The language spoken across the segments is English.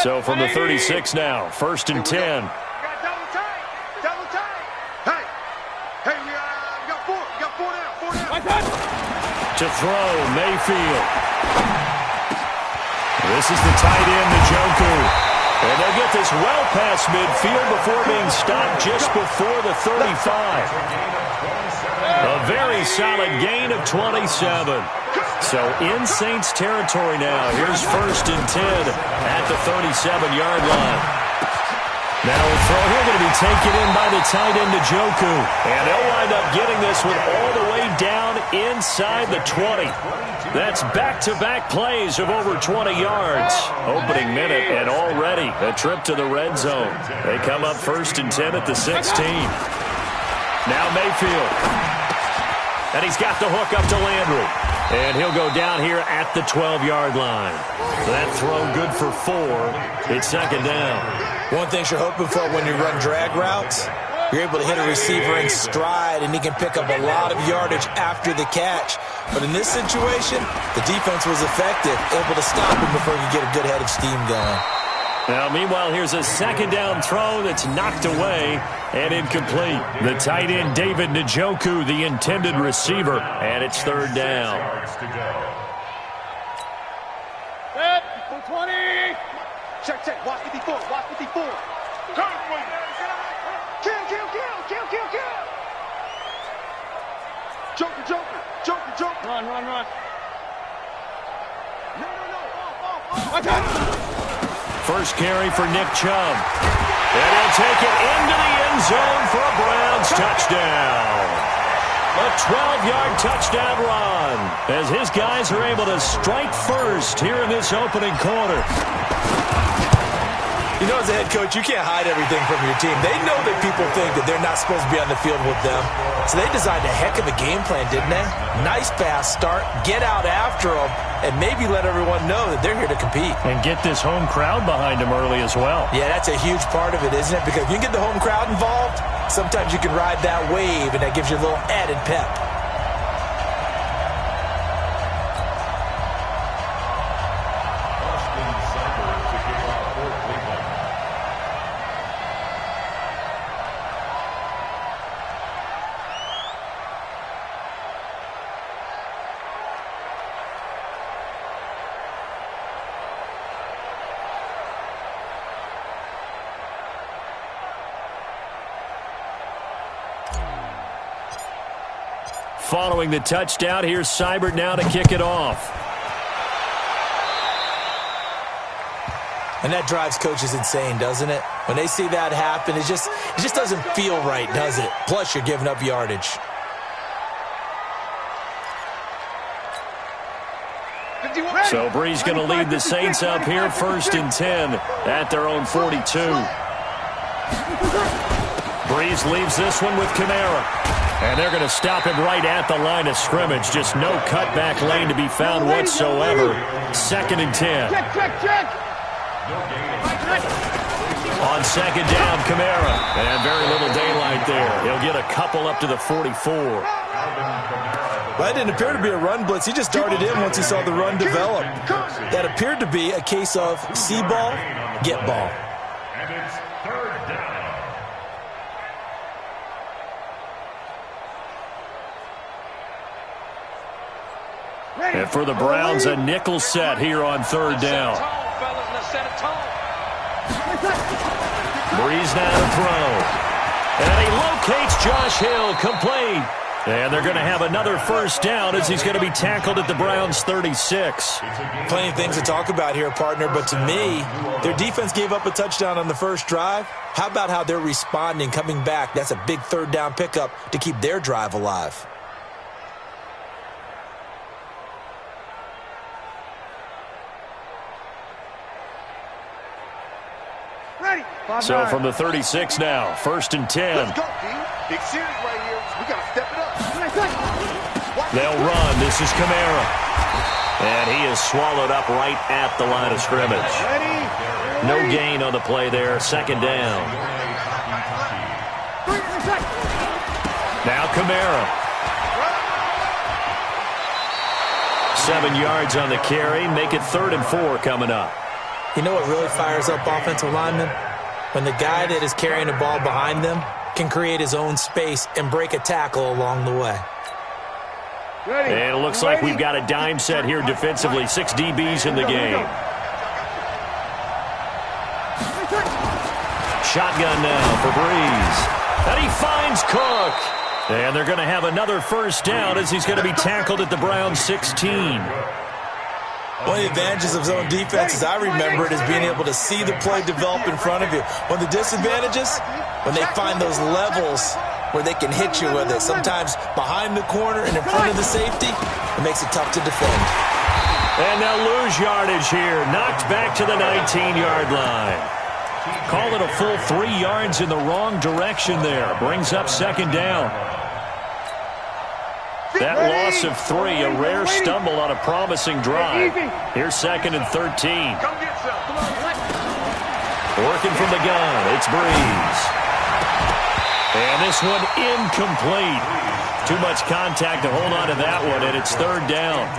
So from the 36 now, 1st and 10. Double tight. Double tight. Hey, we got four. We got four down. To throw, Mayfield. This is the tight end, Njoku. And they'll get this well past midfield before being stopped just before the 35. A very solid gain of 27. So in Saints territory now. Here's 1st and 10 at the 37-yard line. Now a throw here going to be taken in by the tight end, Njoku. And they'll wind up getting this one all the way down inside the 20. That's back-to-back plays of over 20 yards. Opening minute and already a trip to the red zone. They come up 1st and 10 at the 16. Now Mayfield. And he's got the hook up to Landry. And he'll go down here at the 12-yard line. That throw good for 4. It's 2nd down. One thing you're hoping for when you run drag routes, you're able to hit a receiver in stride, and he can pick up a lot of yardage after the catch. But in this situation, the defense was effective, able to stop him before he could get a good head of steam going. Now, meanwhile, here's a 2nd down throw that's knocked away and incomplete. The tight end, David Njoku, the intended receiver, and it's 3rd down. Set. 20. Check. Watch 54. Watch 54. Kill. Joker. Run. No. Watch out. First carry for Nick Chubb. And he'll take it into the end zone for a Browns touchdown. A 12-yard touchdown run as his guys are able to strike first here in this opening quarter. You know, as a head coach, you can't hide everything from your team. They know that people think that they're not supposed to be on the field with them. So they designed a heck of a game plan, didn't they? Nice fast start, get out after them, and maybe let everyone know that they're here to compete. And get this home crowd behind them early as well. Yeah, that's a huge part of it, isn't it? Because if you can get the home crowd involved, sometimes you can ride that wave, and that gives you a little added pep. Following the touchdown, here's Seibert now to kick it off. And that drives coaches insane, doesn't it? When they see that happen, it just doesn't feel right, does it? Plus, you're giving up yardage. So Bree's going to lead the Saints up here, 1st and 10 at their own 42. Breeze leaves this one with Kamara. And they're going to stop him right at the line of scrimmage. Just no cutback lane to be found whatsoever. 2nd and 10. Check. On 2nd down, Kamara. And very little daylight there. He'll get a couple up to the 44. Well, that didn't appear to be a run blitz. He just darted in once he saw the run develop. That appeared to be a case of see ball, get ball. And for the Browns, a nickel set here on 3rd down. Breeze now to throw. And he locates Josh Hill, complete. And they're going to have another 1st down as he's going to be tackled at the Browns' 36. Plenty of things to talk about here, partner, but to me, their defense gave up a touchdown on the first drive. How about how they're responding, coming back? That's a big 3rd down pickup to keep their drive alive. So from the 36 now, 1st and 10. Let's go, D. Big series right here. We got to step it up. They'll run. This is Kamara. And he is swallowed up right at the line of scrimmage. No gain on the play there. 2nd down. Now Kamara. 7 yards on the carry. Make it 3rd and 4 coming up. You know what really fires up offensive linemen? When the guy that is carrying the ball behind them can create his own space and break a tackle along the way. And it looks like we've got a dime set here defensively. 6 DBs in the game. Shotgun now for Breeze. And he finds Cook. And they're going to have another first down as he's going to be tackled at the Browns 16. One of the advantages of zone defense, as I remember it, is being able to see the play develop in front of you. One of the disadvantages, when they find those levels where they can hit you with it, sometimes behind the corner and in front of the safety, it makes it tough to defend. And they'll lose yardage here. Knocked back to the 19-yard line. Call it a full 3 yards in the wrong direction there. Brings up second down. That loss of 3, a rare stumble on a promising drive. Here's 2nd and 13. Working from the gun, it's Breeze. And this one incomplete. Too much contact to hold on to that one, and it's 3rd down.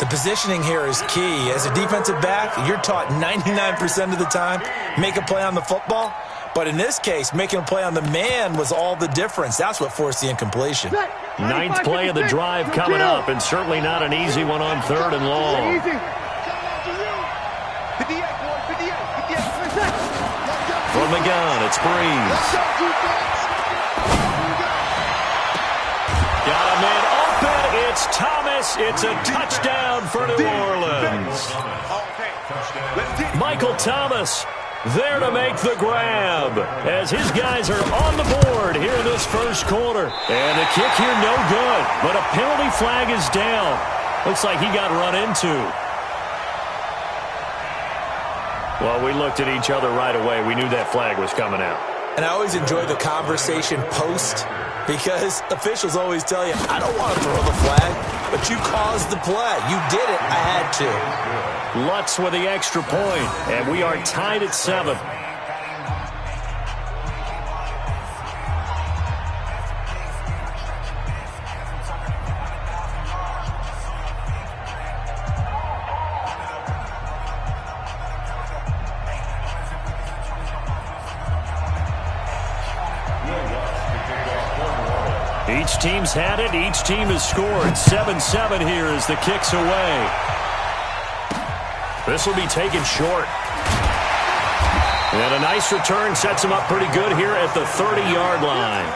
The positioning here is key. As a defensive back, you're taught 99% of the time, make a play on the football. But in this case, making a play on the man was all the difference. That's what forced the incompletion. 9th play of the drive coming up, and certainly not an easy one on 3rd and long. From the gun, it's Breeze. Got a man open. It's Thomas. It's a touchdown for New Orleans. Michael Thomas there to make the grab as his guys are on the board here in this first quarter. And the kick here no good, but a penalty flag is down. Looks like he got run into. Well, we looked at each other right away. We knew that flag was coming out. And I always enjoy the conversation post, because officials always tell you, I don't want to throw the flag, but you caused the play. You did it. I had to. Lutz with the extra point, and we are tied at 7. Each team's had it. Each team has scored. 7-7 here as the kick's away. This will be taken short. And a nice return sets him up pretty good here at the 30-yard line.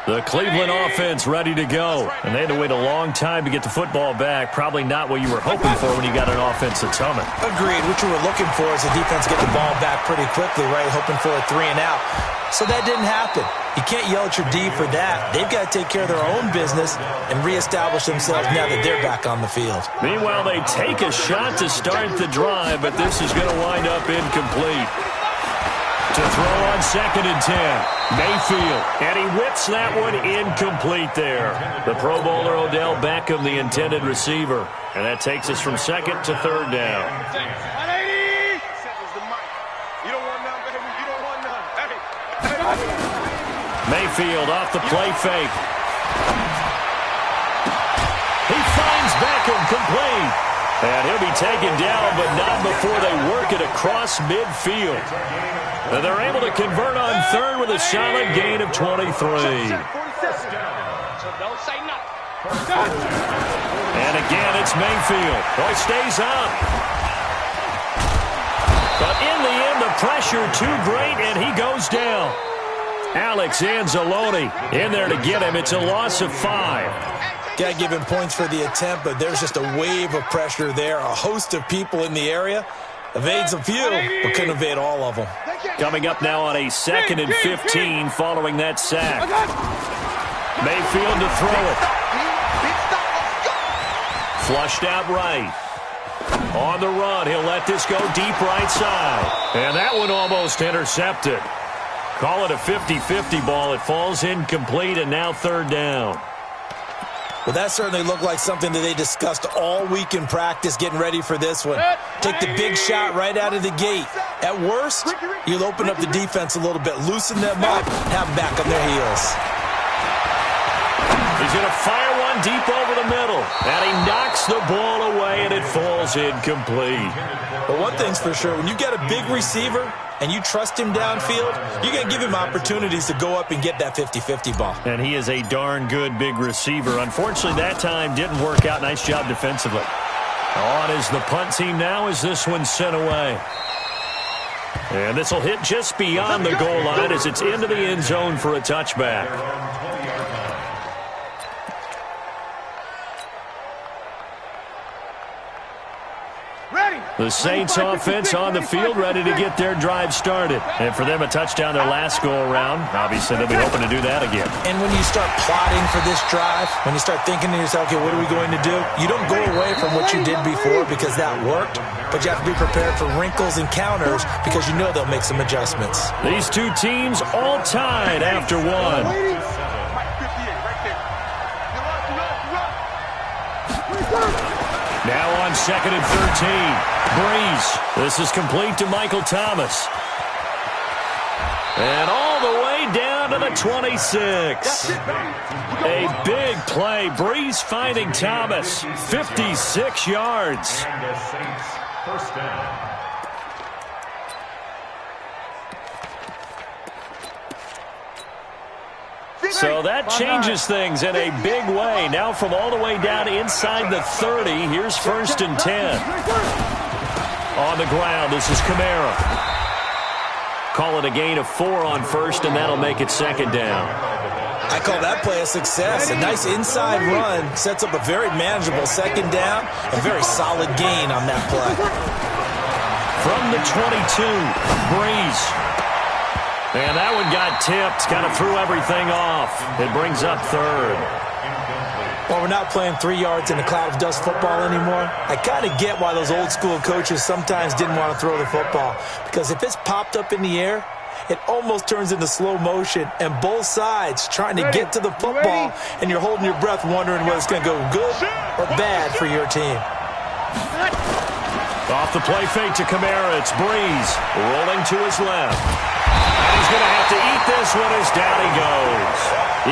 The Cleveland offense ready to go. And they had to wait a long time to get the football back. Probably not what you were hoping for when you got an offense that's humming. Agreed. What you were looking for is the defense get the ball back pretty quickly, right? Hoping for a 3 and out. So that didn't happen. You can't yell at your D for that. They've got to take care of their own business and reestablish themselves now that they're back on the field. Meanwhile, they take a shot to start the drive, but this is going to wind up incomplete. To throw on 2nd and 10. Mayfield. And he whips that one incomplete there. The Pro Bowler Odell Beckham, the intended receiver. And that takes us from 2nd to 3rd down. Mayfield off the play fake. He finds Beckham complete. And he'll be taken down, but not before they work it across midfield. And they're able to convert on 3rd with a solid gain of 23. And again, it's Mayfield. Boy, stays up. But in the end, the pressure too great, and he goes down. Alex Anzalone in there to get him. It's a loss of 5. Got to give him points for the attempt, but there's just a wave of pressure there. A host of people in the area. Evades a few, but couldn't evade all of them. Coming up now on a 2nd and 15 following that sack. Mayfield to throw it. Flushed out right. On the run, he'll let this go deep right side. And that one almost intercepted. Call it a 50-50 ball. It falls incomplete, and now 3rd down. Well, that certainly looked like something that they discussed all week in practice, getting ready for this one. Take the big shot right out of the gate. At worst, you'll open up the defense a little bit, loosen them up, have them back on their heels. He's going to fire one deep over the middle. And he knocks the ball away, and it falls incomplete. But one thing's for sure, when you get a big receiver and you trust him downfield, you're going to give him opportunities to go up and get that 50-50 ball. And he is a darn good big receiver. Unfortunately, that time didn't work out. Nice job defensively. On is the punt team now as this one's sent away. And this will hit just beyond the goal line as it's into the end zone for a touchback. The Saints offense on the field, ready to get their drive started. And for them, a touchdown their last go-around. Obviously, they'll be hoping to do that again. And when you start plotting for this drive, when you start thinking to yourself, okay, what are we going to do? You don't go away from what you did before because that worked, but you have to be prepared for wrinkles and counters because you know they'll make some adjustments. These two teams all tied after one. Now on 2nd and 13. Breeze. This is complete to Michael Thomas. And all the way down to the 26. A big play. Breeze finding Thomas. 56 yards. First down. So that changes things in a big way. Now from all the way down inside the 30, here's 1st and 10. On the ground, this is Kamara. Call it a gain of 4 on 1st, and that'll make it 2nd down. I call that play a success. A nice inside run sets up a very manageable 2nd down. A very solid gain on that play. From the 22, Breeze. And that one got tipped, kind of threw everything off. It brings up 3rd. Well, we're not playing 3 yards in a cloud of dust football anymore. I kind of get why those old school coaches sometimes didn't want to throw the football. Because if it's popped up in the air, it almost turns into slow motion. And both sides trying to get to the football, and you're holding your breath wondering whether it's going to go good or bad for your team. Off the play fake to Kamara, it's Breeze rolling to his left. And he's going to have to eat this one as down he goes.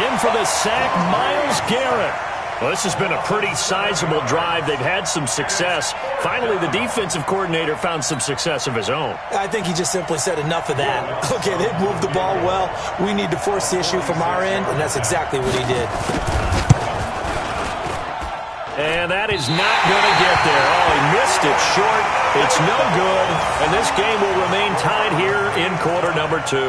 In for the sack, Myles Garrett. Well, this has been a pretty sizable drive. They've had some success. Finally, the defensive coordinator found some success of his own. I think he just simply said enough of that. Okay, they've moved the ball well. We need to force the issue from our end, and that's exactly what he did. And that is not going to get there. Oh, he missed it short. It's no good. And this game will remain tied here in quarter number 2.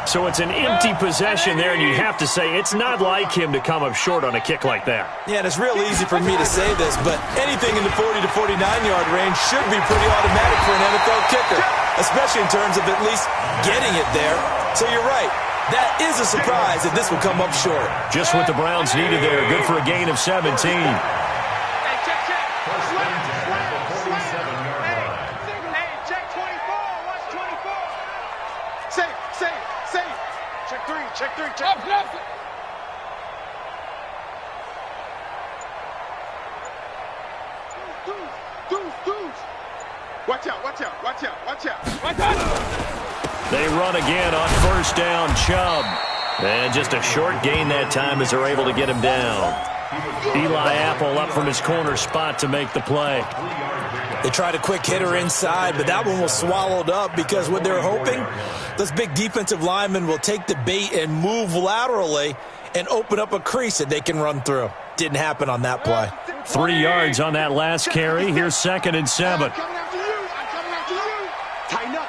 So it's an empty possession there, and you have to say it's not like him to come up short on a kick like that. Yeah, and it's real easy for me to say this, but anything in the 40 to 49-yard range should be pretty automatic for an NFL kicker, especially in terms of at least getting it there. So you're right. That is a surprise that this will come up short. Just what the Browns needed there. Good for a gain of 17. Check three. Up. Dudes. Watch out. They run again on 1st down, Chubb. And just a short gain that time as they're able to get him down. Eli Apple up from his corner spot to make the play. They tried a quick hitter inside, but that one was swallowed up because what they're hoping, those big defensive linemen will take the bait and move laterally and open up a crease that they can run through. Didn't happen on that play. 3 yards on that last carry. Here's 2nd and 7. I'm coming after you. Tighten up.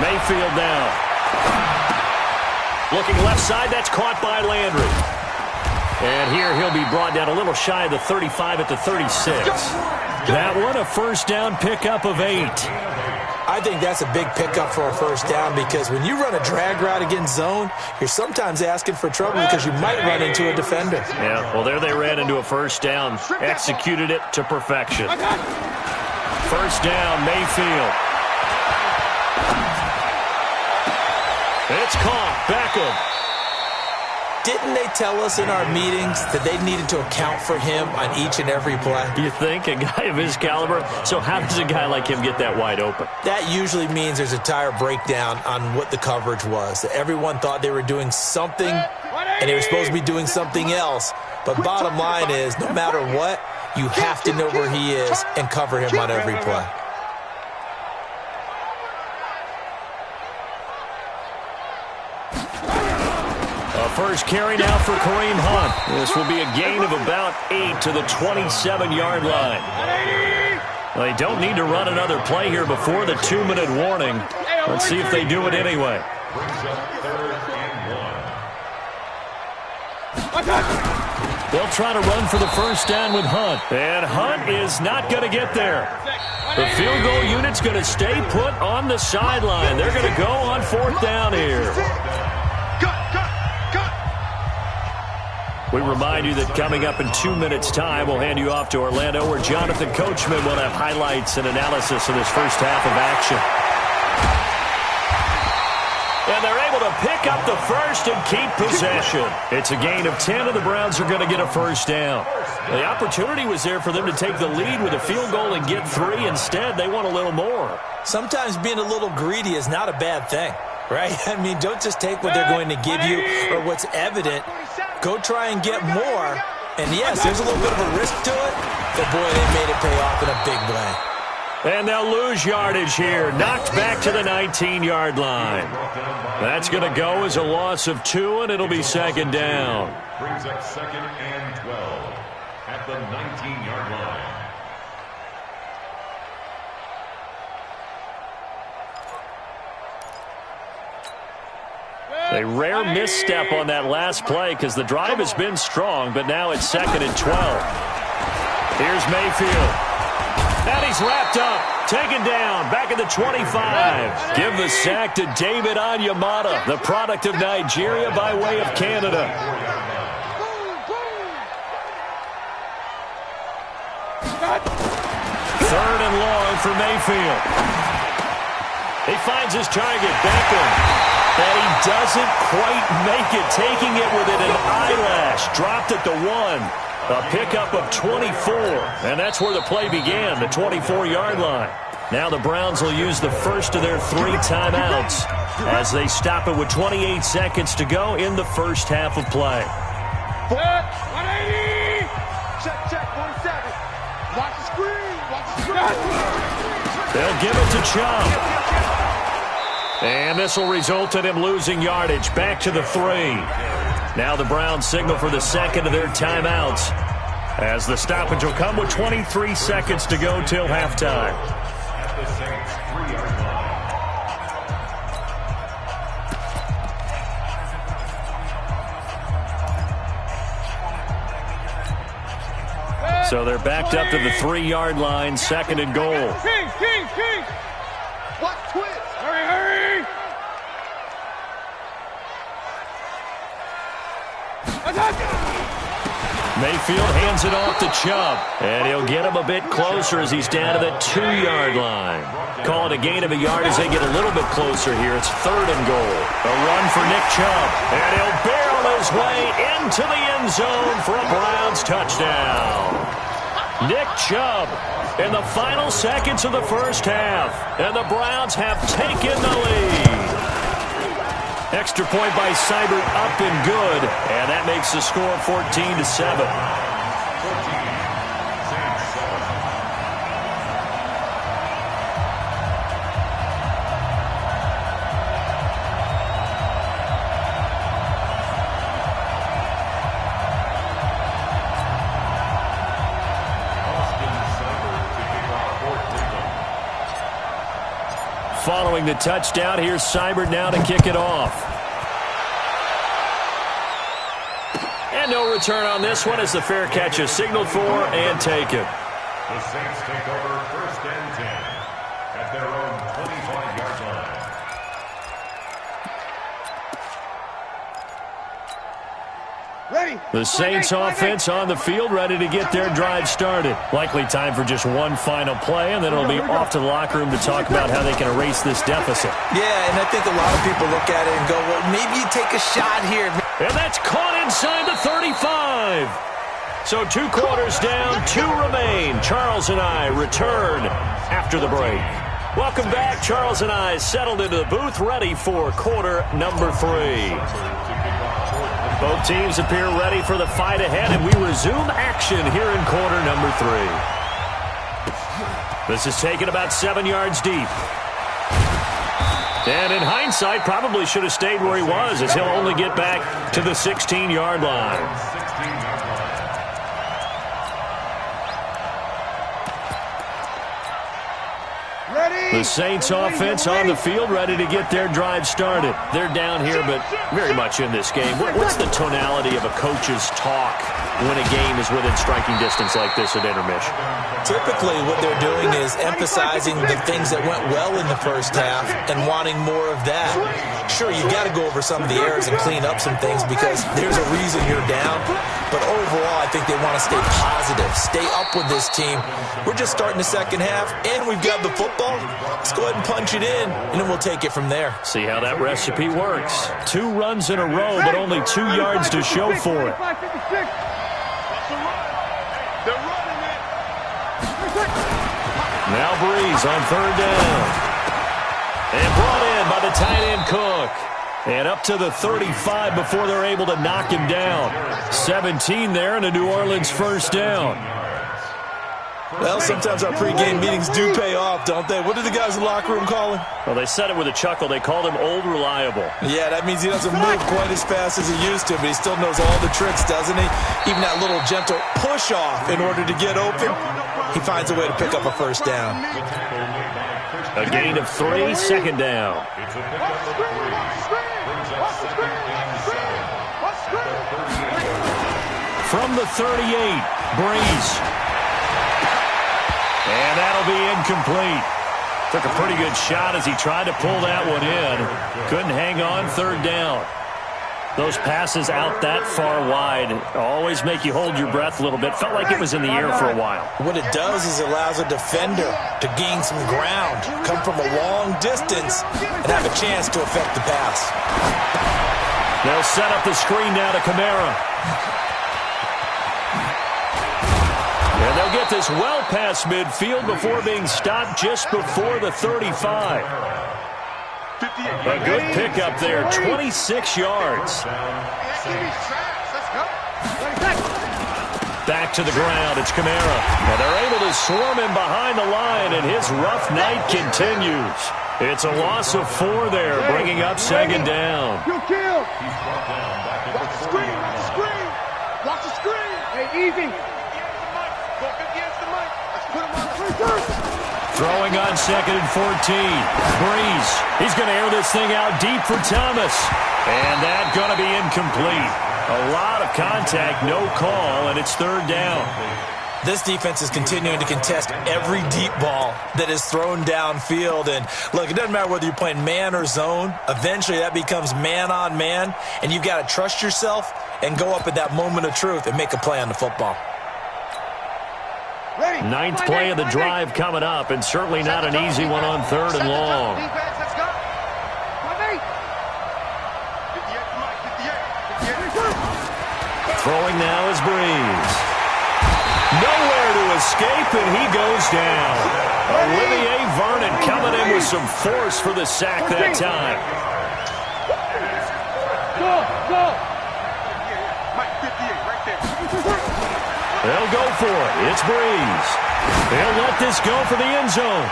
Mayfield now. Looking left side, that's caught by Landry. And here he'll be brought down a little shy of the 35 at the 36. That one, a 1st down pickup of 8. I think that's a big pickup for a 1st down because when you run a drag route against zone, you're sometimes asking for trouble because you might run into a defender. Yeah, well, there they ran into a 1st down. Executed it to perfection. 1st down, Mayfield. It's caught. Beckham. Didn't they tell us in our meetings that they needed to account for him on each and every play? You think? A guy of his caliber? So how does a guy like him get that wide open? That usually means there's a tire breakdown on what the coverage was. That everyone thought they were doing something, and they were supposed to be doing something else. But bottom line is, no matter what, you have to know where he is and cover him on every play. First carry now for Kareem Hunt. This will be a gain of about 8 to the 27-yard line. They don't need to run another play here before the 2-minute warning. Let's see if they do it anyway. They'll try to run for the first down with Hunt. And Hunt is not going to get there. The field goal unit's going to stay put on the sideline. They're going to go on 4th down here. We remind you that coming up in 2 minutes' time, we'll hand you off to Orlando, where Jonathan Coachman will have highlights and analysis of this first half of action. And they're able to pick up the first and keep possession. It's a gain of 10, and the Browns are going to get a first down. The opportunity was there for them to take the lead with a field goal and get 3. Instead, they want a little more. Sometimes being a little greedy is not a bad thing, right? I mean, don't just take what they're going to give you or what's evident. Go try and get more. And, yes, there's a little bit of a risk to it, but, boy, they made it pay off in a big way. And they'll lose yardage here. Knocked back to the 19-yard line. That's going to go as a loss of 2, and it'll be second down. Brings up 2nd and 12 at the 19-yard line. A rare misstep on that last play because the drive has been strong, but now it's 2nd and 12. Here's Mayfield. And he's wrapped up, taken down, back at the 25. Give the sack to David Onyemata, the product of Nigeria by way of Canada. Third and long for Mayfield. He finds his target, Beckham. And he doesn't quite make it, taking it within an eyelash. Dropped at the 1. A pickup of 24. And that's where the play began, the 24-yard line. Now the Browns will use the first of their 3 timeouts as they stop it with 28 seconds to go in the first half of play. 180. Check, 17. Watch the screen. Watch the screen. They'll give it to Chubb. And this will result in him losing yardage back to the 3. Now the Browns signal for the second of their timeouts as the stoppage will come with 23 seconds to go till halftime. So they're backed up to the 3-yard line, 2nd and goal. What twist? Hurry! Mayfield hands it off to Chubb, and he'll get him a bit closer as he's down to the 2-yard line. Call it a gain of a yard as they get a little bit closer here. It's 3rd and goal. A run for Nick Chubb, and he'll barrel his way into the end zone for a Browns touchdown. Nick Chubb in the final seconds of the first half, and the Browns have taken the lead. Extra point by Seibert up and good, and that makes the score 14-7. Following the touchdown, here's Seibert now to kick it off. And no return on this one as the fair catch is signaled for and taken. The Saints take over 1st and 10 at their own 25-yard line. The Saints offense on the field, ready to get their drive started. Likely time for just one final play, and then it'll be off to the locker room to talk about how they can erase this deficit. Yeah, and I think a lot of people look at it and go, well, maybe you take a shot here. And that's caught inside the 35. So 2 quarters down, 2 remain. Charles and I return after the break. Welcome back. Charles and I settled into the booth, ready for quarter number 3. Both teams appear ready for the fight ahead, and we resume action here in quarter number 3. This is taken about 7 yards deep. And in hindsight, probably should have stayed where he was, as he'll only get back to the 16-yard line. The Saints offense on the field, ready to get their drive started. They're down here, but very much in this game. What's the tonality of a coach's talk when a game is within striking distance like this at intermission? Typically, what they're doing is emphasizing the things that went well in the first half and wanting more of that. Sure, you've got to go over some of the errors and clean up some things because there's a reason you're down. But overall, I think they want to stay positive, stay up with this team. We're just starting the second half, and we've got the football. Let's go ahead and punch it in, and then we'll take it from there. See how that recipe works. 2 runs in a row, but only 2 yards to show for it. Now Breeze on 3rd down. And brought in by the tight end Cook. And up to the 35 before they're able to knock him down. 17 there and a New Orleans first down. Well, sometimes our pregame meetings do pay off, don't they? What do the guys in the locker room call him? Well, they said it with a chuckle. They called him Old Reliable. Yeah, that means he doesn't move quite as fast as he used to, but he still knows all the tricks, doesn't he? Even that little gentle push-off in order to get open, he finds a way to pick up a first down. A gain of 3, 2nd down. From the 38, Breeze. And that'll be incomplete. Took a pretty good shot as he tried to pull that one in. Couldn't hang on, 3rd down. Those passes out that far wide always make you hold your breath a little bit. Felt like it was in the air for a while. What it does is it allows a defender to gain some ground, come from a long distance, and have a chance to affect the pass. They'll set up the screen now to Kamara. And they'll get this well past midfield before being stopped just before the 35. A good pickup there, 26 yards. Back to the ground, it's Kamara. And they're able to swarm him behind the line, and his rough night continues. It's a loss of 4 there, bringing up 2nd down. Watch the screen, watch the screen. Watch the screen. Hey, easy. Go 50 yards to Mike. Let's put him on the first. Throwing on 2nd and 14. Breeze. He's going to air this thing out deep for Thomas. And that's going to be incomplete. A lot of contact, no call, and it's 3rd down. This defense is continuing to contest every deep ball that is thrown downfield. And look, it doesn't matter whether you're playing man or zone. Eventually that becomes man on man. And you've got to trust yourself and go up at that moment of truth and make a play on the football. 9th play of the drive coming up, and certainly not an easy one on 3rd and long. Throwing now is Breeze. Nowhere to escape, and he goes down. Olivier Vernon coming in with some force for the sack that time. They'll go for it. It's Breeze. They'll let this go for the end zone.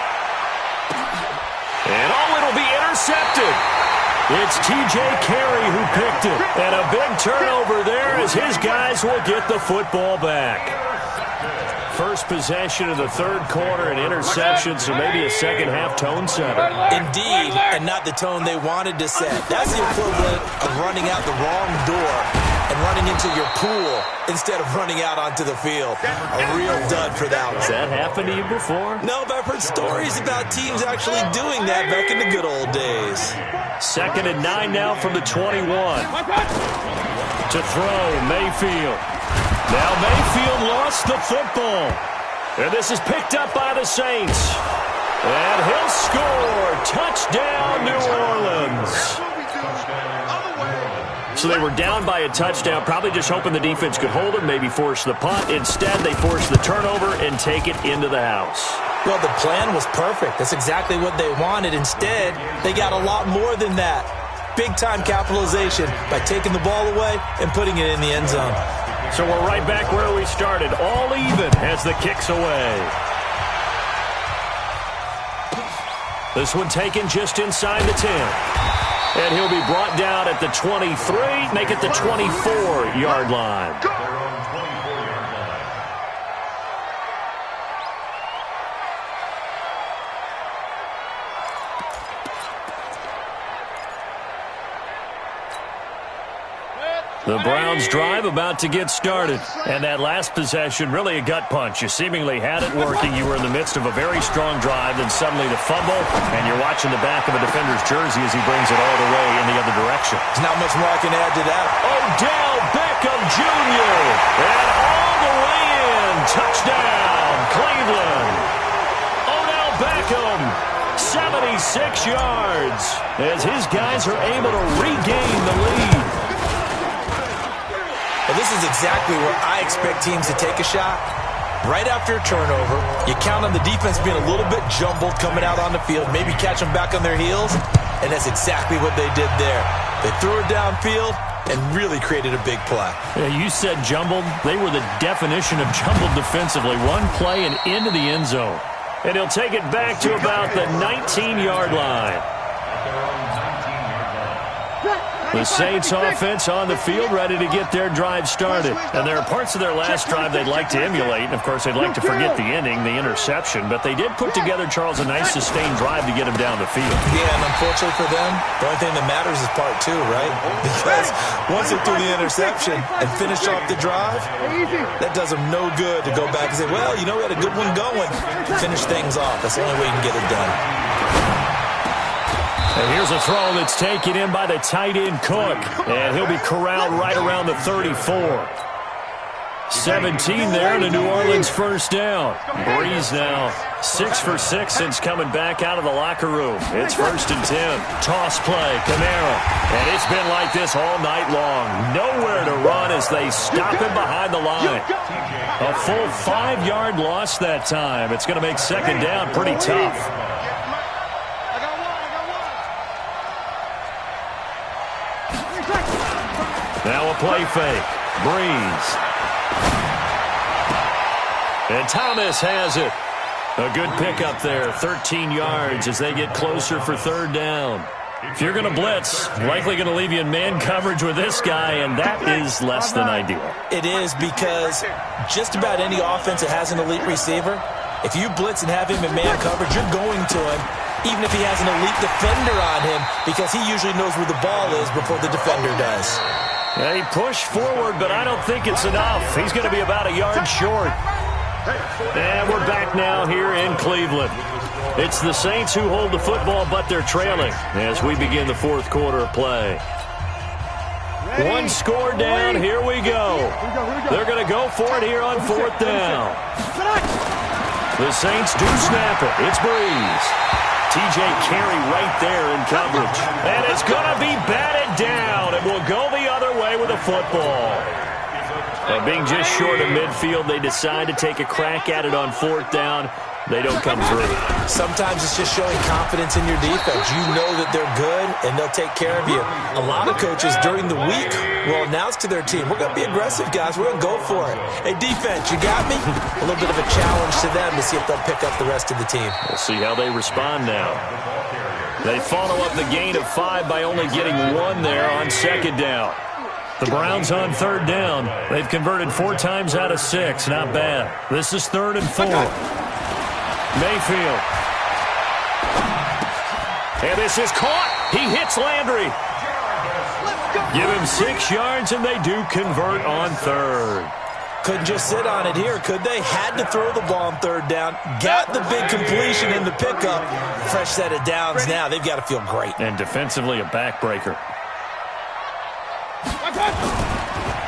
And it'll be intercepted. It's T.J. Carey who picked it. And a big turnover there as his guys will get the football back. First possession of the 3rd quarter, an interception, so maybe a second-half tone setter. Indeed, and not the tone they wanted to set. That's the equivalent of running out the wrong door and running into your pool instead of running out onto the field. A real dud for that one. Has that happened to you before? No, but I've heard stories about teams actually doing that back in the good old days. 2nd and 9 now from the 21. To throw, Mayfield. Now Mayfield lost the football. And this is picked up by the Saints. And he'll score. Touchdown, New Orleans. So they were down by a touchdown, probably just hoping the defense could hold it, maybe force the punt. Instead, they force the turnover and take it into the house. Well, the plan was perfect. That's exactly what they wanted. Instead, they got a lot more than that. Big-time capitalization by taking the ball away and putting it in the end zone. So we're right back where we started, all even as the kick's away. This one taken just inside the 10. And he'll be brought down at the 23, make it the 24-yard line. The Browns drive about to get started. And that last possession, really a gut punch. You seemingly had it working. You were in the midst of a very strong drive, then suddenly the fumble, and you're watching the back of a defender's jersey as he brings it all the way in the other direction. There's not much more I can add to that. Odell Beckham Jr. And all the way in. Touchdown, Cleveland. Odell Beckham, 76 yards, as his guys are able to regain the lead. Well, this is exactly where I expect teams to take a shot. Right after a turnover, you count on the defense being a little bit jumbled coming out on the field, maybe catch them back on their heels, and that's exactly what they did there. They threw it downfield and really created a big play. Yeah, you said jumbled. They were the definition of jumbled defensively. One play and into the end zone. And he'll take it back to about the 19-yard line. The Saints offense on the field, ready to get their drive started. And there are parts of their last drive they'd like to emulate. And, of course, they'd like to forget the ending, the interception. But they did put together, Charles, a nice sustained drive to get him down the field. Yeah, and unfortunately for them, the only thing that matters is part two, right? Because once they threw the interception and finished off the drive, that does them no good to go back and say, well, you know, we had a good one going. Finish things off. That's the only way you can get it done. And here's a throw that's taken in by the tight end Cook. And he'll be corralled right around the 34. 17 there, and a New Orleans first down. Breeze now 6 for 6 since coming back out of the locker room. It's 1st and 10. Toss play, Kamara. And it's been like this all night long. Nowhere to run as they stop him behind the line. A full 5-yard loss that time. It's going to make 2nd down pretty tough. Now a play fake. Breeze. And Thomas has it. A good pickup there. 13 yards as they get closer for 3rd down. If you're going to blitz, likely going to leave you in man coverage with this guy, and that is less than ideal. It is, because just about any offense that has an elite receiver, if you blitz and have him in man coverage, you're going to him, even if he has an elite defender on him, because he usually knows where the ball is before the defender does. Yeah, he pushed forward, but I don't think it's enough. He's going to be about a yard short. And we're back now here in Cleveland. It's the Saints who hold the football, but they're trailing as we begin the 4th quarter of play. One score down. Here we go. They're going to go for it here on 4th down. The Saints do snap it. It's Breeze. TJ Carey right there in coverage. And it's going to be batted down. It will go the other way with the football. And being just short of midfield, they decide to take a crack at it on 4th down. They don't come through. Sometimes it's just showing confidence in your defense. You know that they're good, and they'll take care of you. A lot of coaches during the week will announce to their team, we're going to be aggressive, guys. We're going to go for it. Hey, defense, you got me? A little bit of a challenge to them to see if they'll pick up the rest of the team. We'll see how they respond now. They follow up the gain of 5 by only getting 1 there on 2nd down. The Browns on 3rd down. They've converted 4 times out of 6. Not bad. This is 3rd and 4. Mayfield. And this is caught. He hits Landry. Give him 6 yards, and they do convert on third. Couldn't just sit on it here, could they? Had to throw the ball on third down. Got the big completion in the pickup. Fresh set of downs now. They've got to feel great. And defensively, a backbreaker.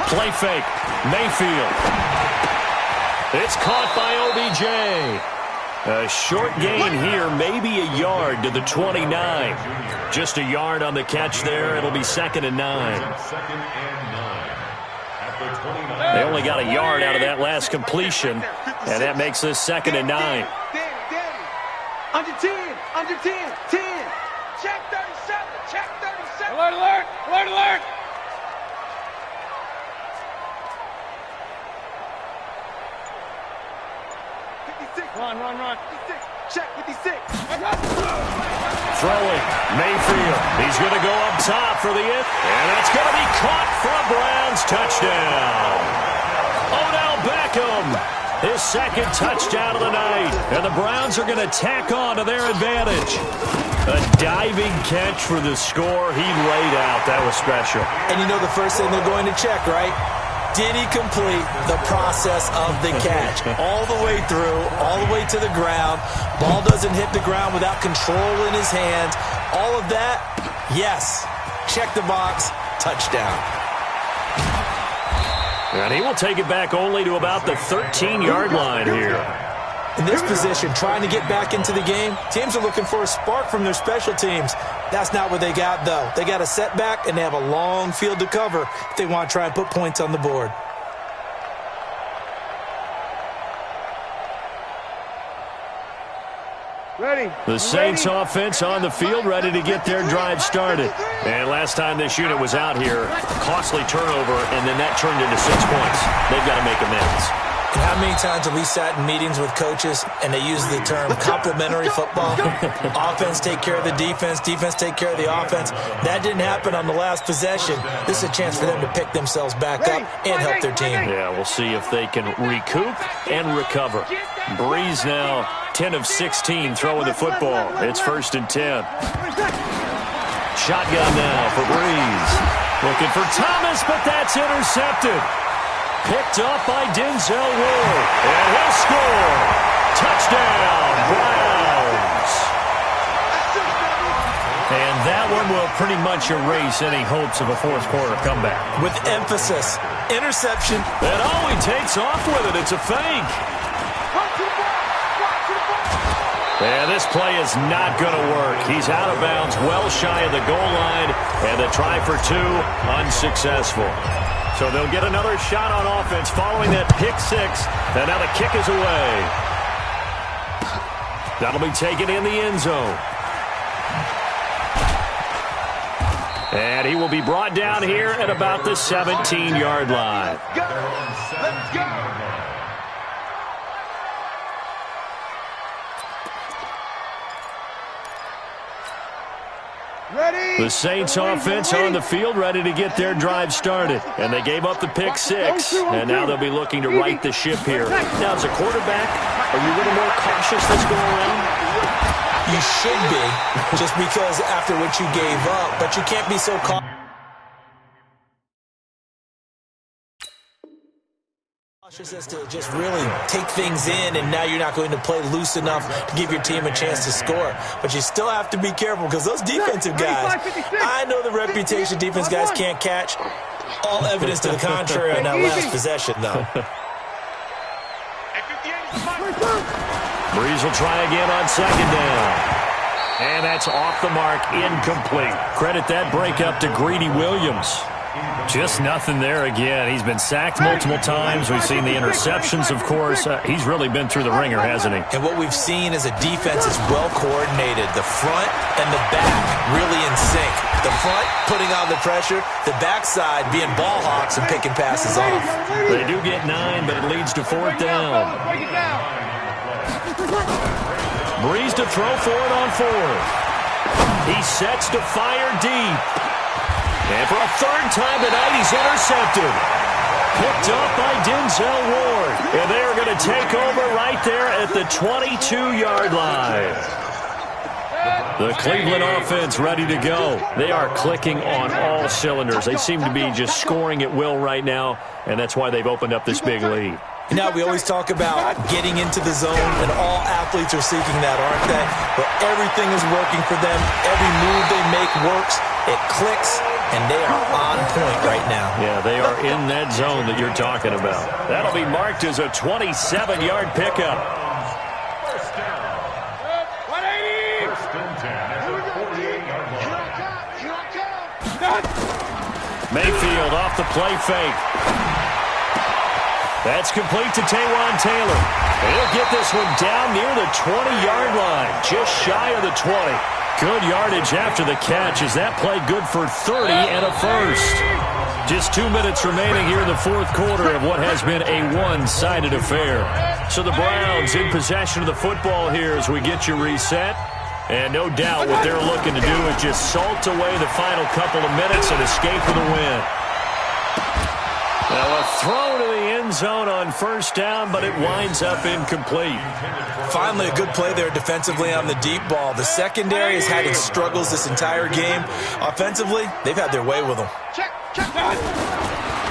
Play fake. Mayfield. It's caught by OBJ. A short gain here, maybe a yard to the 29. Just a yard on the catch there. It'll be 2nd and 9. They only got a yard out of that last completion, and that makes this 2nd and 9. Under 10, under 10, 10. Check 37, check 37. Alert, alert, alert, alert. Run. 56. Check 56. Throwing. Mayfield. He's going to go up top for the end. And it's going to be caught for a Browns touchdown. Odell Beckham. His 2nd touchdown of the night. And the Browns are going to tack on to their advantage. A diving catch for the score. He laid out. That was special. And you know the first thing they're going to check, right? Did he complete the process of the catch? All the way through, all the way to the ground. Ball doesn't hit the ground without control in his hands. All of that, yes. Check the box, touchdown. And he will take it back only to about the 13-yard line here. In this position, trying to get back into the game, teams are looking for a spark from their special teams. That's not what they got, though. They got a setback, and they have a long field to cover if they want to try and put points on the board. Ready. The Saints offense on the field, ready to get their drive started. And last time this unit was out here, costly turnover, and then that turned into 6 points. They've got to make amends. And how many times have we sat in meetings with coaches and they use the term complementary football? Offense take care of the defense, defense take care of the offense. That didn't happen on the last possession. This is a chance for them to pick themselves back up and help their team. Yeah, we'll see if they can recoup and recover. Breeze now 10 of 16 throwing the football. It's 1st and 10. Shotgun now for Breeze. Looking for Thomas, but that's intercepted. Picked up by Denzel Ward. And he'll score. Touchdown, Browns. And that one will pretty much erase any hopes of a fourth-quarter comeback. With emphasis. Interception. And oh, he takes off with it. It's a fake. And this play is not going to work. He's out of bounds, well shy of the goal line. And the try for 2, unsuccessful. So they'll get another shot on offense following that pick 6. And now the kick is away. That'll be taken in the end zone. And he will be brought down here at about the 17-yard line. Let's go. Ready. The Saints offense on the field ready to get their drive started. And they gave up the pick 6. And now they'll be looking to right the ship here. Now, as a quarterback, are you a little more cautious this go around? You should be, just because after what you gave up. But you can't be so cautious as to just really take things in, and now you're not going to play loose enough to give your team a chance to score. But you still have to be careful because those defensive guys, I know the reputation defense guys can't catch. All evidence to the contrary on that last possession, though. Breeze will try again on 2nd down. And that's off the mark, incomplete. Credit that breakup to Greedy Williams. Just nothing there again. He's been sacked multiple times. We've seen the interceptions, of course. He's really been through the ringer, hasn't he? And what we've seen is a defense is well coordinated. The front and the back really in sync. The front putting on the pressure, the backside being ball hawks and picking passes off. They do get 9, but it leads to 4th down. Breeze to throw for it on 4th. He sets to fire deep. And for a 3rd time tonight, he's intercepted. Picked up by Denzel Ward. And they are going to take over right there at the 22-yard line. The Cleveland offense ready to go. They are clicking on all cylinders. They seem to be just scoring at will right now, and that's why they've opened up this big lead. You know, we always talk about getting into the zone, and all athletes are seeking that, aren't they? But everything is working for them. Every move they make works. It clicks, and they are on point right now. Yeah, they are in that zone that you're talking about. That'll be marked as a 27-yard pickup. First down. 180. First and 10 at the 48-yard line. Mayfield off the play fake. That's complete to Taywan Taylor. He'll get this one down near the 20-yard line, just shy of the 20. Good yardage after the catch. Is that play good for 30 and a first? Just 2 minutes remaining here in the fourth quarter of what has been a one-sided affair. So the Browns in possession of the football here as we get you reset. And no doubt what they're looking to do is just salt away the final couple of minutes and escape with a win. Now a throw to the end zone on first down, but it winds up incomplete. Finally, a good play there defensively on the deep ball. The secondary has had its struggles this entire game. Offensively, they've had their way with them.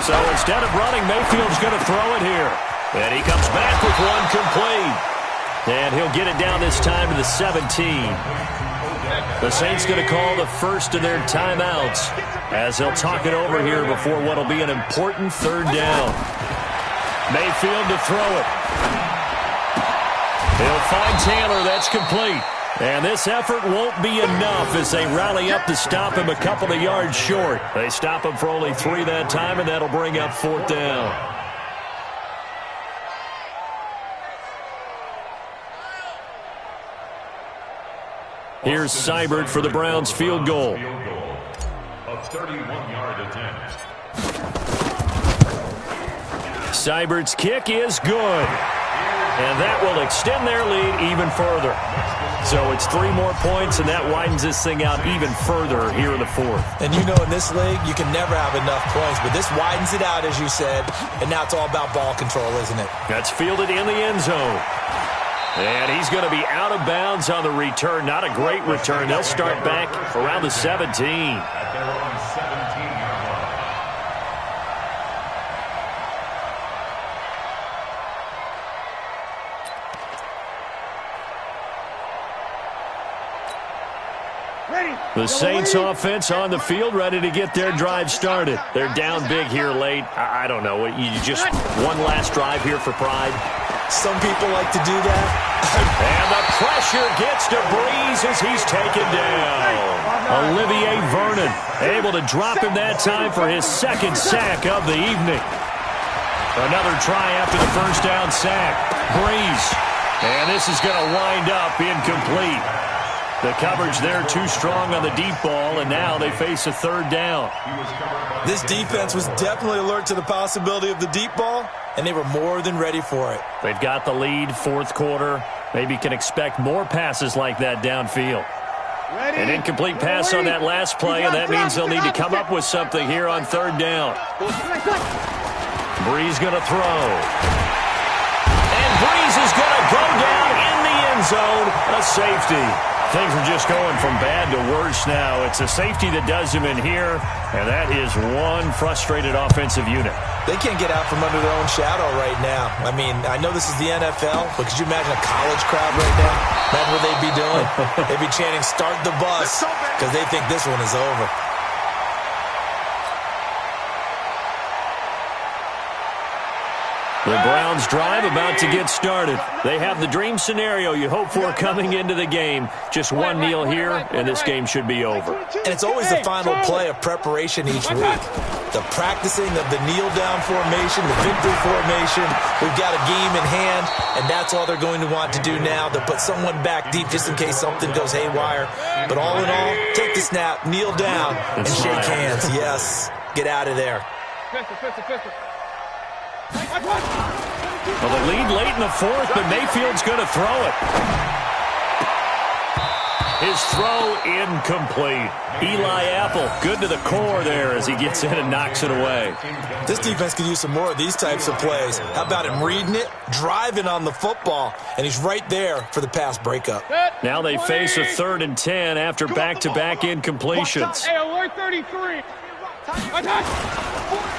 So instead of running, Mayfield's going to throw it here. And he comes back with one complete. And he'll get it down this time to the 17. The Saints going to call the first of their timeouts as they'll talk it over here before what will be an important third down. Mayfield to throw it. He'll find Taylor. That's complete. And this effort won't be enough as they rally up to stop him a couple of yards short. They stop him for only 3 that time, and that'll bring up fourth down. Here's Seibert for the Browns field goal. A 31-yard attempt. Seibert's kick is good. And that will extend their lead even further. So it's 3 more points, and that widens this thing out even further here in the fourth. And you know, in this league, you can never have enough points, but this widens it out, as you said, and now it's all about ball control, isn't it? That's fielded in the end zone. And he's going to be out of bounds on the return. Not a great return. They'll start back around the 17. At their own 17-yard Ready. The Saints offense on the field, ready to get their drive started. They're down big here late. I don't know. You just one last drive here for pride. Some people like to do that. And the pressure gets to Breeze as he's taken down. Olivier Vernon able to drop him that time for his second sack of the evening. Another try after the first down sack. Breeze. And this is going to wind up incomplete. The coverage there too strong on the deep ball, and now they face a third down. This defense was definitely alert to the possibility of the deep ball, and they were more than ready for it. They've got the lead, fourth quarter. Maybe can expect more passes like that downfield. An incomplete pass on that last play, and that means they'll need to come up with something here on third down. Breeze going to throw. And Breeze is going to go down in the end zone. A safety. Things are just going from bad to worse now. It's a safety that does him in here, and that is one frustrated offensive unit. They can't get out from under their own shadow right now. I mean, I know this is the NFL, but could you imagine a college crowd right now? Imagine what they'd be doing. They'd be chanting, "Start the bus," because they think this one is over. The Browns drive about to get started. They have the dream scenario you hope for coming into the game. Just one kneel here, and this game should be over. And it's always the final play of preparation each week. The practicing of the kneel-down formation, the victory formation. We've got a game in hand, and that's all they're going to want to do now, to put someone back deep just in case something goes haywire. But all in all, take the snap, kneel down, and shake hands. Yes, get out of there. Well, the lead late in the fourth, but Mayfield's going to throw it. His throw incomplete. Eli Apple, good to the core there as he gets in and knocks it away. This defense could use some more of these types of plays. How about him reading it, driving on the football, and he's right there for the pass breakup. Now they face a 3rd and 10 after back-to-back incompletions. Hey, alert 33.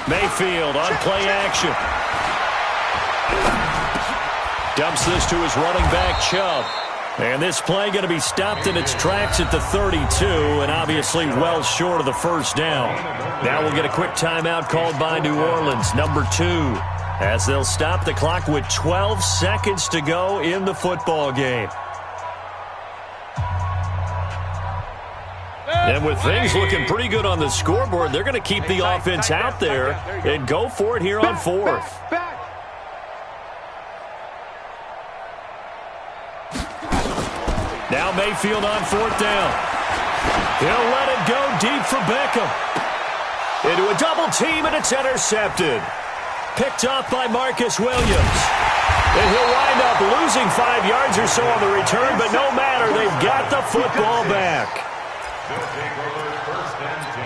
Mayfield on play action. Dumps this to his running back, Chubb. And this play going to be stopped in its tracks at the 32, and obviously well short of the first down. Now we'll get a quick timeout called by New Orleans, number 2, as they'll stop the clock with 12 seconds to go in the football game. And with things looking pretty good on the scoreboard, they're going to keep the offense out there and go for it here on 4th. Now Mayfield on 4th down. He'll let it go deep for Beckham. Into a double team, and it's intercepted. Picked off by Marcus Williams. And he'll wind up losing 5 yards or so on the return, but no matter, they've got the football back. They'll take over 1st and 10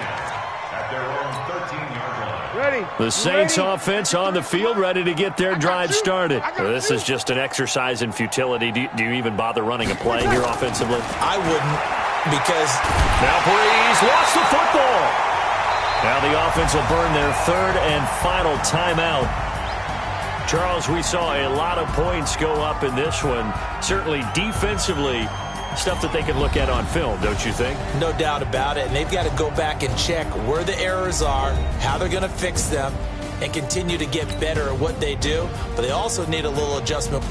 at their own 13-yard line. Ready. The Saints offense on the field, ready to get their drive started. This is just an exercise in futility. Do you even bother running a play here offensively? I wouldn't, because now Breeze lost the football. Now the offense will burn their 3rd and final timeout. Charles, we saw a lot of points go up in this one. Certainly defensively, stuff that they can look at on film, don't you think? no doubt about it, and they've got to go back and check where the errors are, how they're going to fix them, and continue to get better at what they do. But they also need a little adjustment.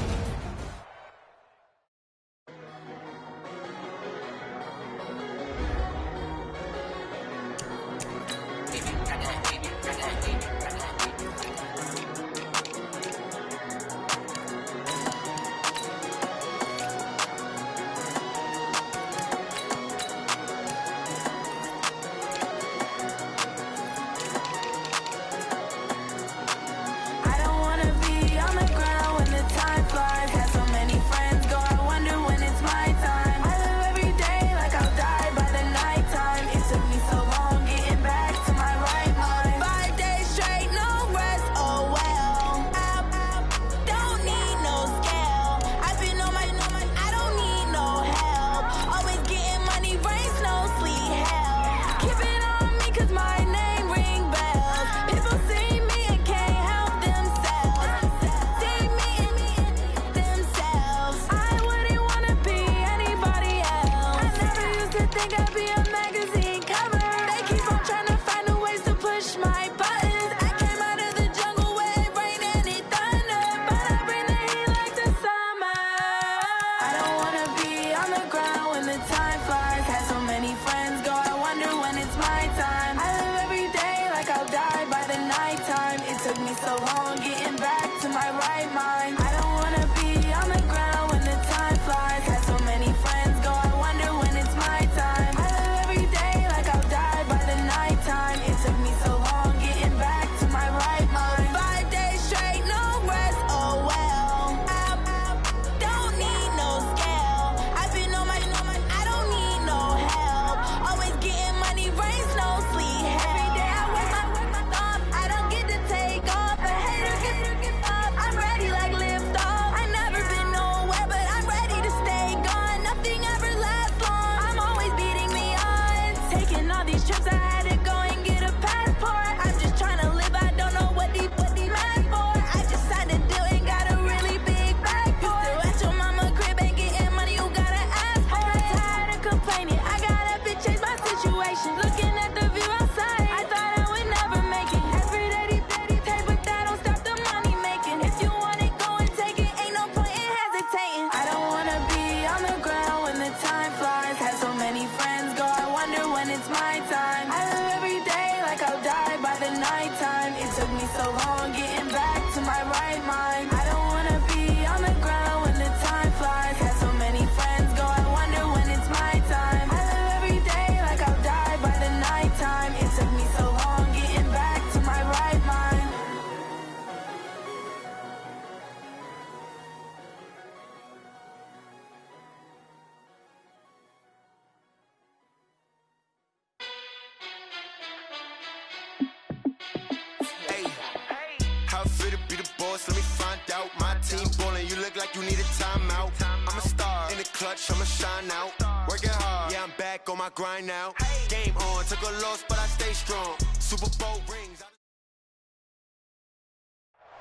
once, let me find out. My team ballin', you look like you need a timeout. I'm a star in the clutch, I'ma shine out. Working hard, yeah, I'm back on my grind now. Game on, took a loss, but I stay strong. Super Bowl rings.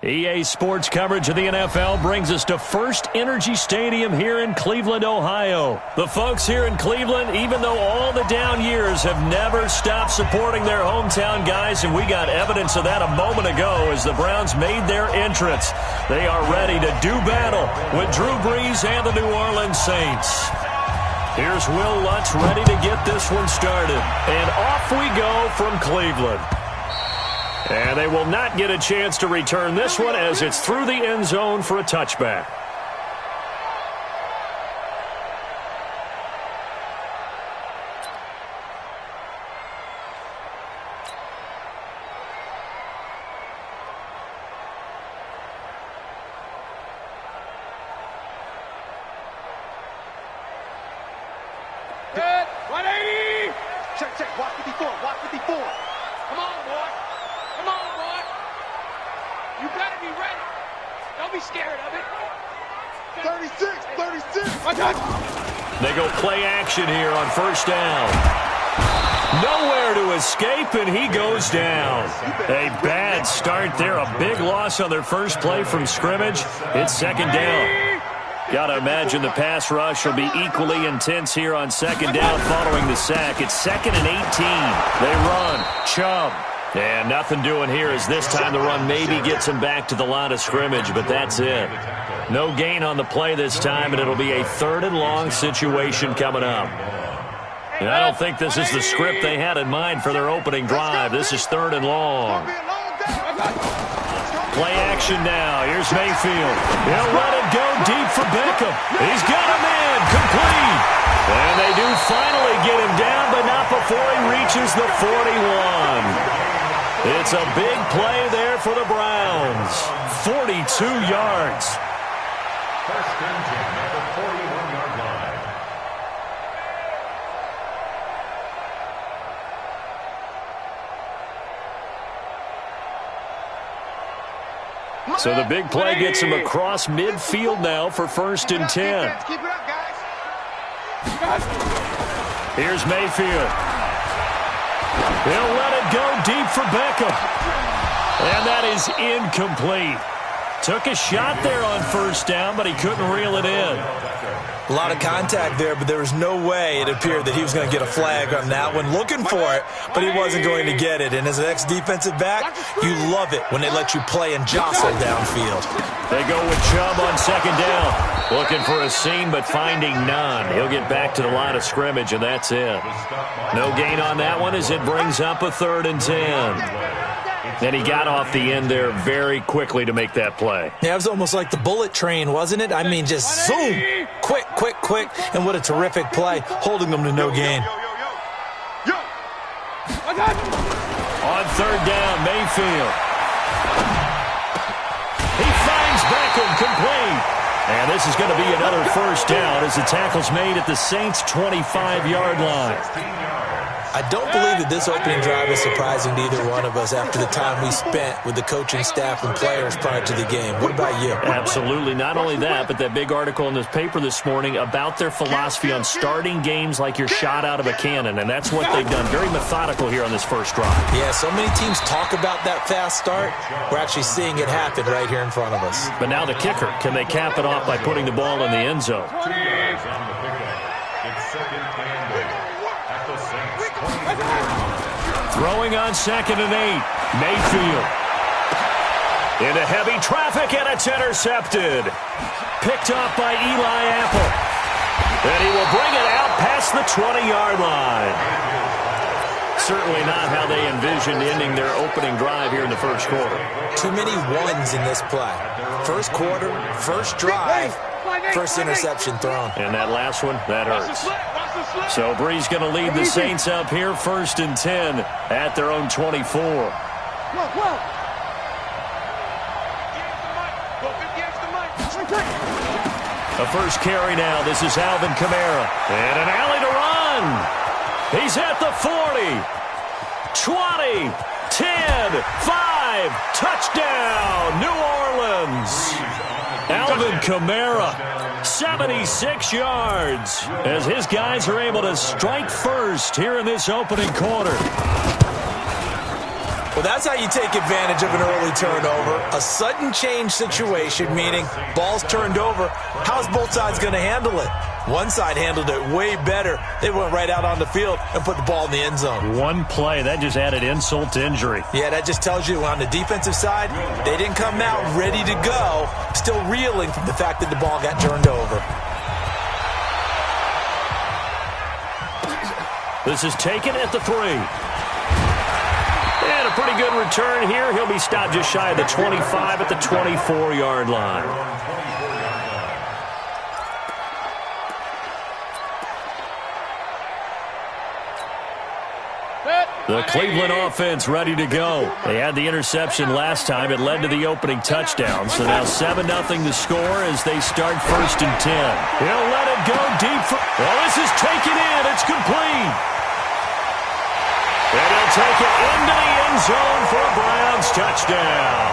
EA Sports coverage of the NFL brings us to First Energy Stadium here in Cleveland, Ohio. The folks here in Cleveland, even though all the down years, have never stopped supporting their hometown guys, and we got evidence of that a moment ago as the Browns made their entrance. They are ready to do battle with Drew Brees and the New Orleans Saints. Here's Will Lutz ready to get this one started. And off we go from Cleveland. And they will not get a chance to return this one as it's through the end zone for a touchback. Good. 180. Check. Watch 54. Watch 54. Come on, boy. Come on, boy. You better be ready. Don't be scared of it. 36. They go play action here on first down. Nowhere to escape, and he goes down. A bad start there. A big loss on their first play from scrimmage. It's second down. Got to imagine the pass rush will be equally intense here on second down following the sack. It's 2nd and 18. They run. Chubb. And nothing doing here as this time the run maybe gets him back to the line of scrimmage, but that's it. No gain on the play this time, and it'll be a 3rd and long situation coming up. And I don't think this is the script they had in mind for their opening drive. This is 3rd and long. Play action now. Here's Mayfield. He'll let it go deep for Beckham. He's got him in. Complete. And they do finally get him down, but not before he reaches the 41. It's a big play there for the Browns. 42 yards. First and 10 at the 41-yard line. So the big play gets him across midfield now for 1st and 10. Keep it up, guys. Here's Mayfield. He'll let it go deep for Beckham. And that is incomplete. Took a shot there on first down, but he couldn't reel it in. A lot of contact there, but there was no way it appeared that he was going to get a flag on that one. Looking for it, but he wasn't going to get it. And as an ex-defensive back, you love it when they let you play and jostle downfield. They go with Chubb on second down. Looking for a seam, but finding none. He'll get back to the line of scrimmage, and that's it. No gain on that one as it brings up a 3rd and 10. And he got off the end there very quickly to make that play. Yeah, it was almost like the bullet train, wasn't it? I mean, just zoom. Quick. And what a terrific play, holding them to no gain. On 3rd down, Mayfield. He finds Beckham complete. And this is going to be another first down as the tackle's made at the Saints' 25-yard line. I don't believe that this opening drive is surprising to either one of us after the time we spent with the coaching staff and players prior to the game. What about you? Absolutely. Not only that, but that big article in this paper this morning about their philosophy on starting games like you're shot out of a cannon, and that's what they've done. Very methodical here on this first drive. Yeah, so many teams talk about that fast start. We're actually seeing it happen right here in front of us. But now the kicker. Can they cap it off by putting the ball in the end zone? 2 yards on the pickup. It's 2nd and 8 at the Saints' 20. Throwing on 2nd and 8. Mayfield. Into heavy traffic, and it's intercepted. Picked off by Eli Apple. And he will bring it out past the 20-yard line. Certainly not how they envisioned ending their opening drive here in the first quarter. Too many ones in this play. First quarter, first drive, first interception thrown. And that last one, that hurts. So Brees going to lead the Saints up here, 1st and 10 at their own 24. A first carry now. This is Alvin Kamara. And an alley to run. He's at the 40. 20. 10, 5, touchdown, New Orleans. Alvin Kamara, 76 yards, as his guys are able to strike first here in this opening quarter. Well, that's how you take advantage of an early turnover. A sudden change situation, meaning ball's turned over. How's both sides going to handle it? One side handled it way better. They went right out on the field and put the ball in the end zone. One play, that just added insult to injury. Yeah, that just tells you on the defensive side, they didn't come out ready to go, still reeling from the fact that the ball got turned over. This is taken at the 3. And a pretty good return here. He'll be stopped just shy of the 25 at the 24-yard line. The Cleveland offense ready to go. They had the interception last time. It led to the opening touchdown. So now 7-0 to score as they start 1st and 10. He'll let it go deep. Well, this is taken in. It's complete. And he'll take it into the end zone for a Browns touchdown.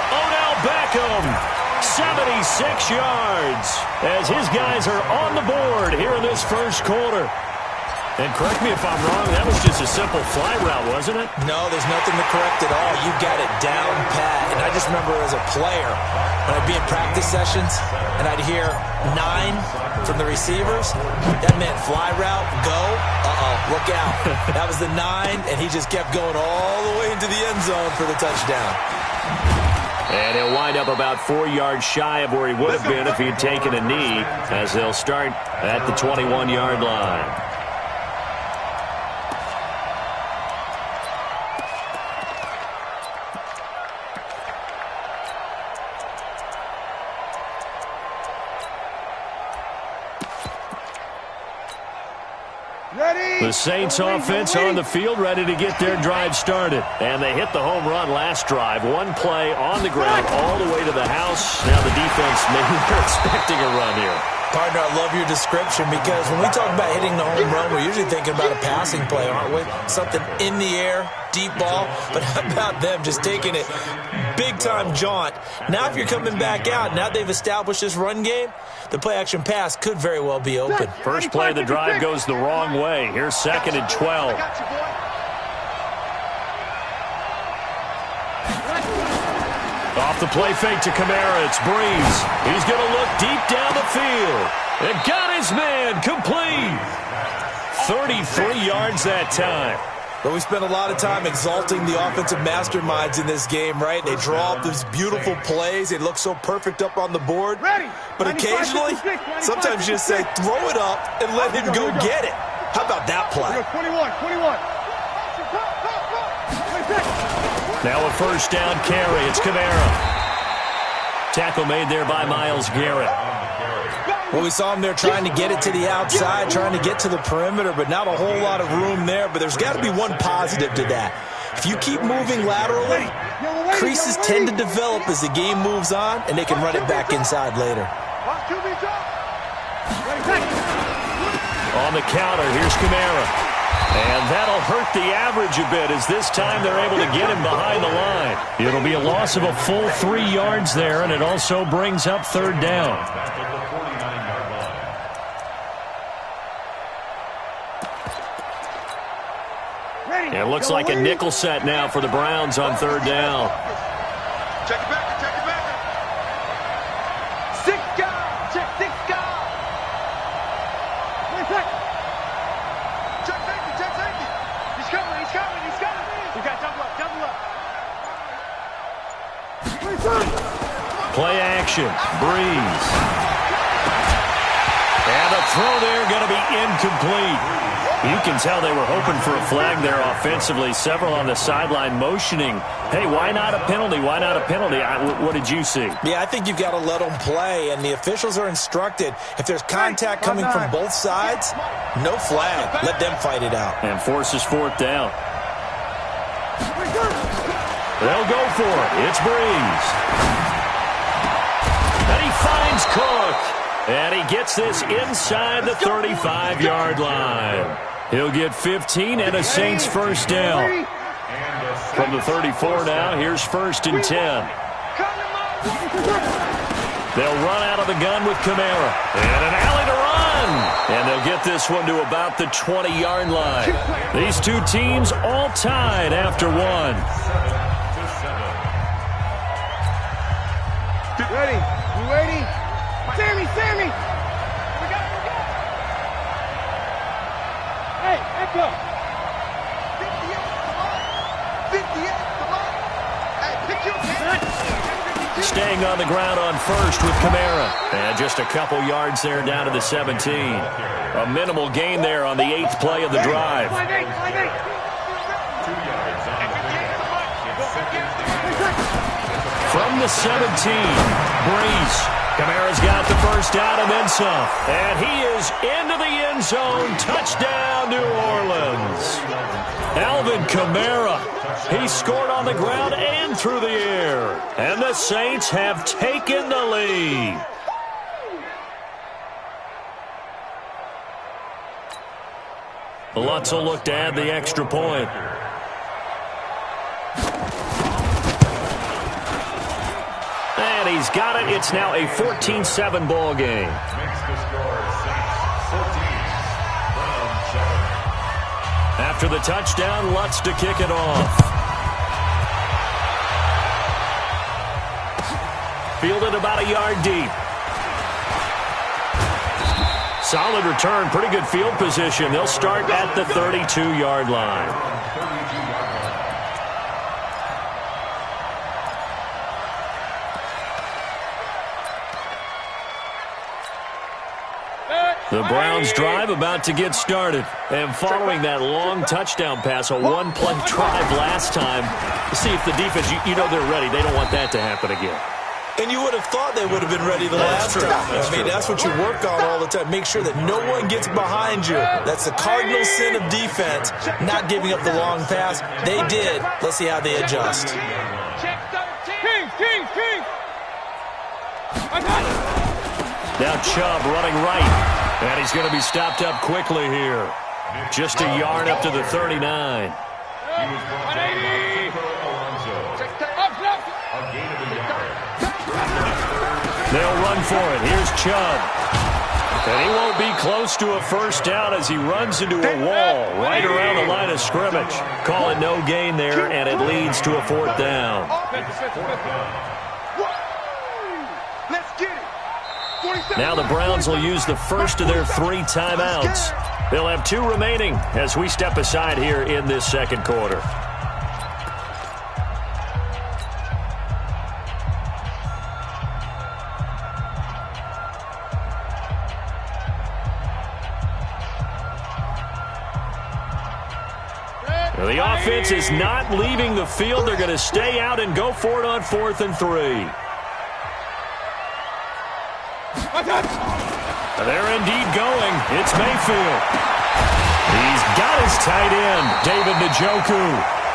Odell Beckham, 76 yards, as his guys are on the board here in this first quarter. And correct me if I'm wrong, that was just a simple fly route, wasn't it? No, there's nothing to correct at all. You got it down pat. And I just remember as a player, when I'd be in practice sessions and I'd hear 9 from the receivers, that meant fly route, go, look out. That was the 9, and he just kept going all the way into the end zone for the touchdown. And he'll wind up about 4 yards shy of where he would have been if he'd taken a knee, as they'll start at the 21-yard line. The Saints offense on the field, ready to get their drive started. And they hit the home run last drive. One play on the ground all the way to the house. Now the defense, maybe they're expecting a run here. Partner, I love your description, because when we talk about hitting the home run, we're usually thinking about a passing play, aren't we? Something in the air, deep ball. But how about them just taking it big-time jaunt? Now if you're coming back out, now they've established this run game, the play-action pass could very well be open. First play of the drive goes the wrong way. Here's 2nd and 12. Off the play fake to Kamara, it's Breeze. He's going to look deep down the field. And got his man complete. 33 yards that time. But we spent a lot of time exalting the offensive masterminds in this game, right? They draw up these beautiful plays. They look so perfect up on the board. But occasionally, sometimes you just say, throw it up and let him go get it. How about that play? 21. Now a first down carry. It's Kamara. Tackle made there by Myles Garrett. Well, we saw him there trying to get it to the outside, trying to get to the perimeter, but not a whole lot of room there. But there's got to be one positive to that. If you keep moving laterally, creases tend to develop as the game moves on, and they can run it back inside later. On the counter, here's Kamara. And that'll hurt the average a bit, as this time they're able to get him behind the line. It'll be a loss of a full 3 yards there, and it also brings up 3rd down. It looks like a nickel set now for the Browns on 3rd down. Check it back. Six guard. Check safety. He's coming. You got double up. Play action. Breeze. And the throw there going to be incomplete. You can tell they were hoping for a flag there offensively. Several on the sideline motioning, hey, why not a penalty? What did you see? Yeah, I think you've got to let them play, and the officials are instructed, if there's contact coming from both sides, no flag. Let them fight it out. And forces 4th down. They'll go for it. It's Breeze. And he finds Cook. And he gets this inside the 35-yard line. He'll get 15 and a Saints first down. From the 34 now, here's 1st and 10. They'll run out of the gun with Kamara. And an alley to run. And they'll get this one to about the 20-yard line. These two teams all tied after one. Ready? You ready? Sammy! We got it. Hey, echo. 58, come on. Hey, pick your Staying on the ground on 1st with Kamara. And just a couple yards there down to the 17. A minimal gain there on the 8th play of the drive. From the 17, Breeze. Kamara's got the first down and then some. And he is into the end zone. Touchdown, New Orleans. Alvin Kamara. He scored on the ground and through the air. And the Saints have taken the lead. Lutz will look to add the extra point. And he's got it. It's now a 14-7 ball game. Makes the score 14. After the touchdown, Lutz to kick it off. Fielded about a yard deep. Solid return, pretty good field position. They'll start at the 32-yard line. The Browns drive about to get started. And following that long touchdown pass, a one-play drive last time, to see if the defense, you know they're ready. They don't want that to happen again. And you would have thought they would have been ready the last time. I mean, that's what you work on all the time. Make sure that no one gets behind you. That's the cardinal sin of defense, not giving up the long pass. They did. Let's see how they adjust. King! Now Chubb running right. And he's going to be stopped up quickly here. Just a yard up to the 39. He was brought down by Kiko Alonso. A gain of a yard. They'll run for it. Here's Chubb. And he won't be close to a first down as he runs into a wall right around the line of scrimmage. Call it no gain there, and it leads to a 4th down. Let's get it. Now the Browns will use the first of their 3 timeouts. They'll have 2 remaining as we step aside here in this second quarter. The offense is not leaving the field. They're going to stay out and go for it on 4th and 3. They're indeed going. It's Mayfield. He's got his tight end, David Njoku.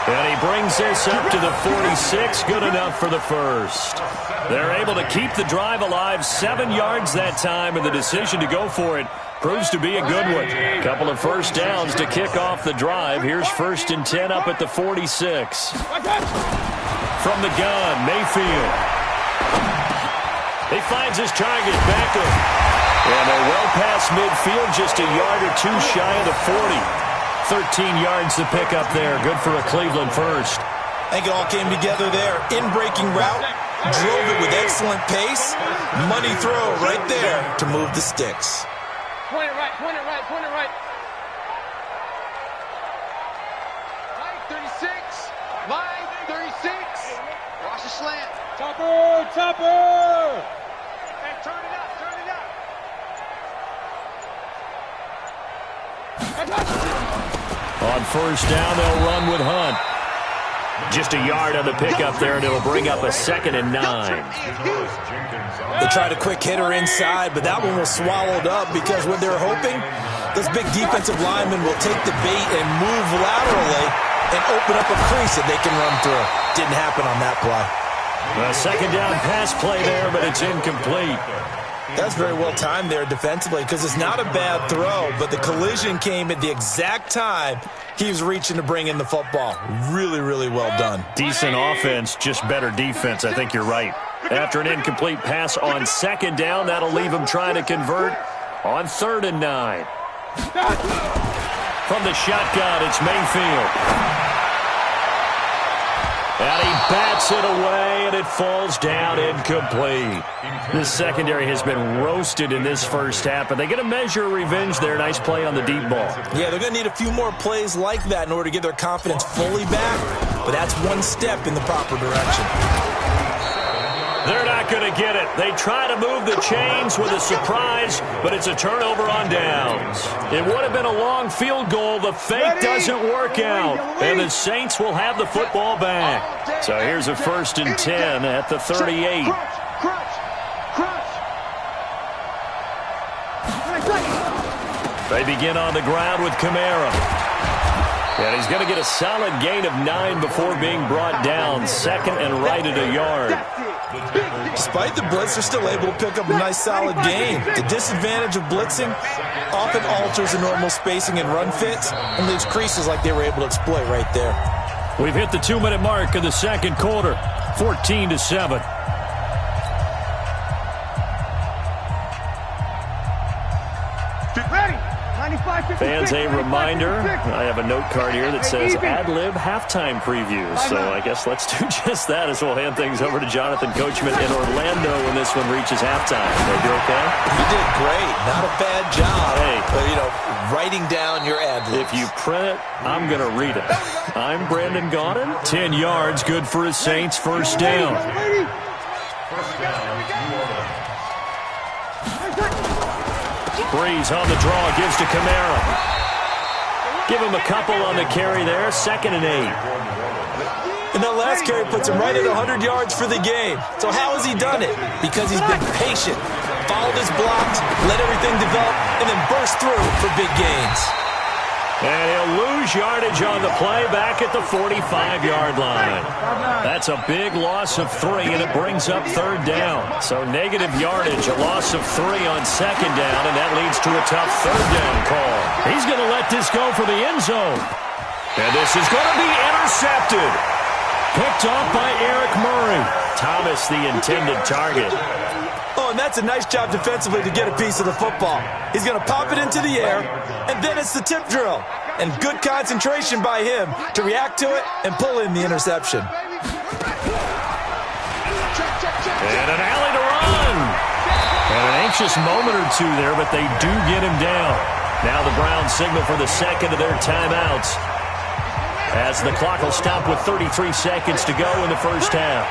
And he brings this up to the 46. Good enough for the first. They're able to keep the drive alive. 7 yards that time, and the decision to go for it proves to be a good one. A couple of first downs to kick off the drive. Here's 1st and 10 up at the 46. From the gun, Mayfield. He finds his target back to him. And they're well past midfield, just a yard or 2 shy of the 40. 13 yards to pick up there. Good for a Cleveland first. I think it all came together there. In-breaking route, drove it with excellent pace. Money throw right there to move the sticks. Point it right. Line 36. Watch the slant. Chopper! Hey, turn it up. On first down, they'll run with Hunt. Just a yard on the pickup there, and it'll bring up a 2nd and 9. They tried a quick hitter inside, but that one was swallowed up because what they're hoping, those big defensive linemen will take the bait and move laterally and open up a crease that they can run through. Didn't happen on that play. A 2nd down pass play there, but it's incomplete. That's very well timed there defensively because it's not a bad throw, but the collision came at the exact time he was reaching to bring in the football. Really, really well done. Decent offense, just better defense. I think you're right. After an incomplete pass on second down, that'll leave him trying to convert on 3rd and 9. From the shotgun, it's Mayfield. And he bats it away, and it falls down incomplete. This secondary has been roasted in this first half, and they get a measure of revenge there. Nice play on the deep ball. Yeah, they're going to need a few more plays like that in order to get their confidence fully back, but that's one step in the proper direction. They're not going to get it. They try to move the chains with a surprise, but it's a turnover on downs. It would have been a long field goal. The fake doesn't work out, and the Saints will have the football back. So here's a 1st and 10 at the 38. They begin on the ground with Kamara. And he's going to get a solid gain of 9 before being brought down. 2nd and right at a yard. Despite the blitz, they're still able to pick up a nice solid gain. The disadvantage of blitzing often alters the normal spacing and run fits and leaves creases like they were able to exploit right there. We've hit the 2-minute mark of the second quarter, 14-7. Fans, a reminder, I have a note card here that says ad-lib halftime previews. So I guess let's do just that as we'll hand things over to Jonathan Coachman in Orlando when this one reaches halftime. Are you okay? You did great. Not a bad job. Hey. But, writing down your ad-libs. If you print it, I'm going to read it. I'm Brandon Gaudin. 10 yards, good for his Saints. First down. Breeze on the draw, gives to Kamara. Give him a couple on the carry there, 2nd and 8. And that last carry puts him right at 100 yards for the game. So how has he done it? Because he's been patient, followed his blocks, let everything develop, and then burst through for big gains. And he'll lose yardage on the play back at the 45-yard line. That's a big loss of 3, and it brings up 3rd down. So negative yardage, a loss of 3 on 2nd down, and that leads to a tough 3rd down call. He's going to let this go for the end zone. And this is going to be intercepted. Picked off by Eric Murray. Thomas, the intended target. Oh, and that's a nice job defensively to get a piece of the football. He's going to pop it into the air, and then it's the tip drill. And good concentration by him to react to it and pull in the interception. And an alley to run. And an anxious moment or two there, but they do get him down. Now the Browns signal for the second of their timeouts, as the clock will stop with 33 seconds to go in the first half.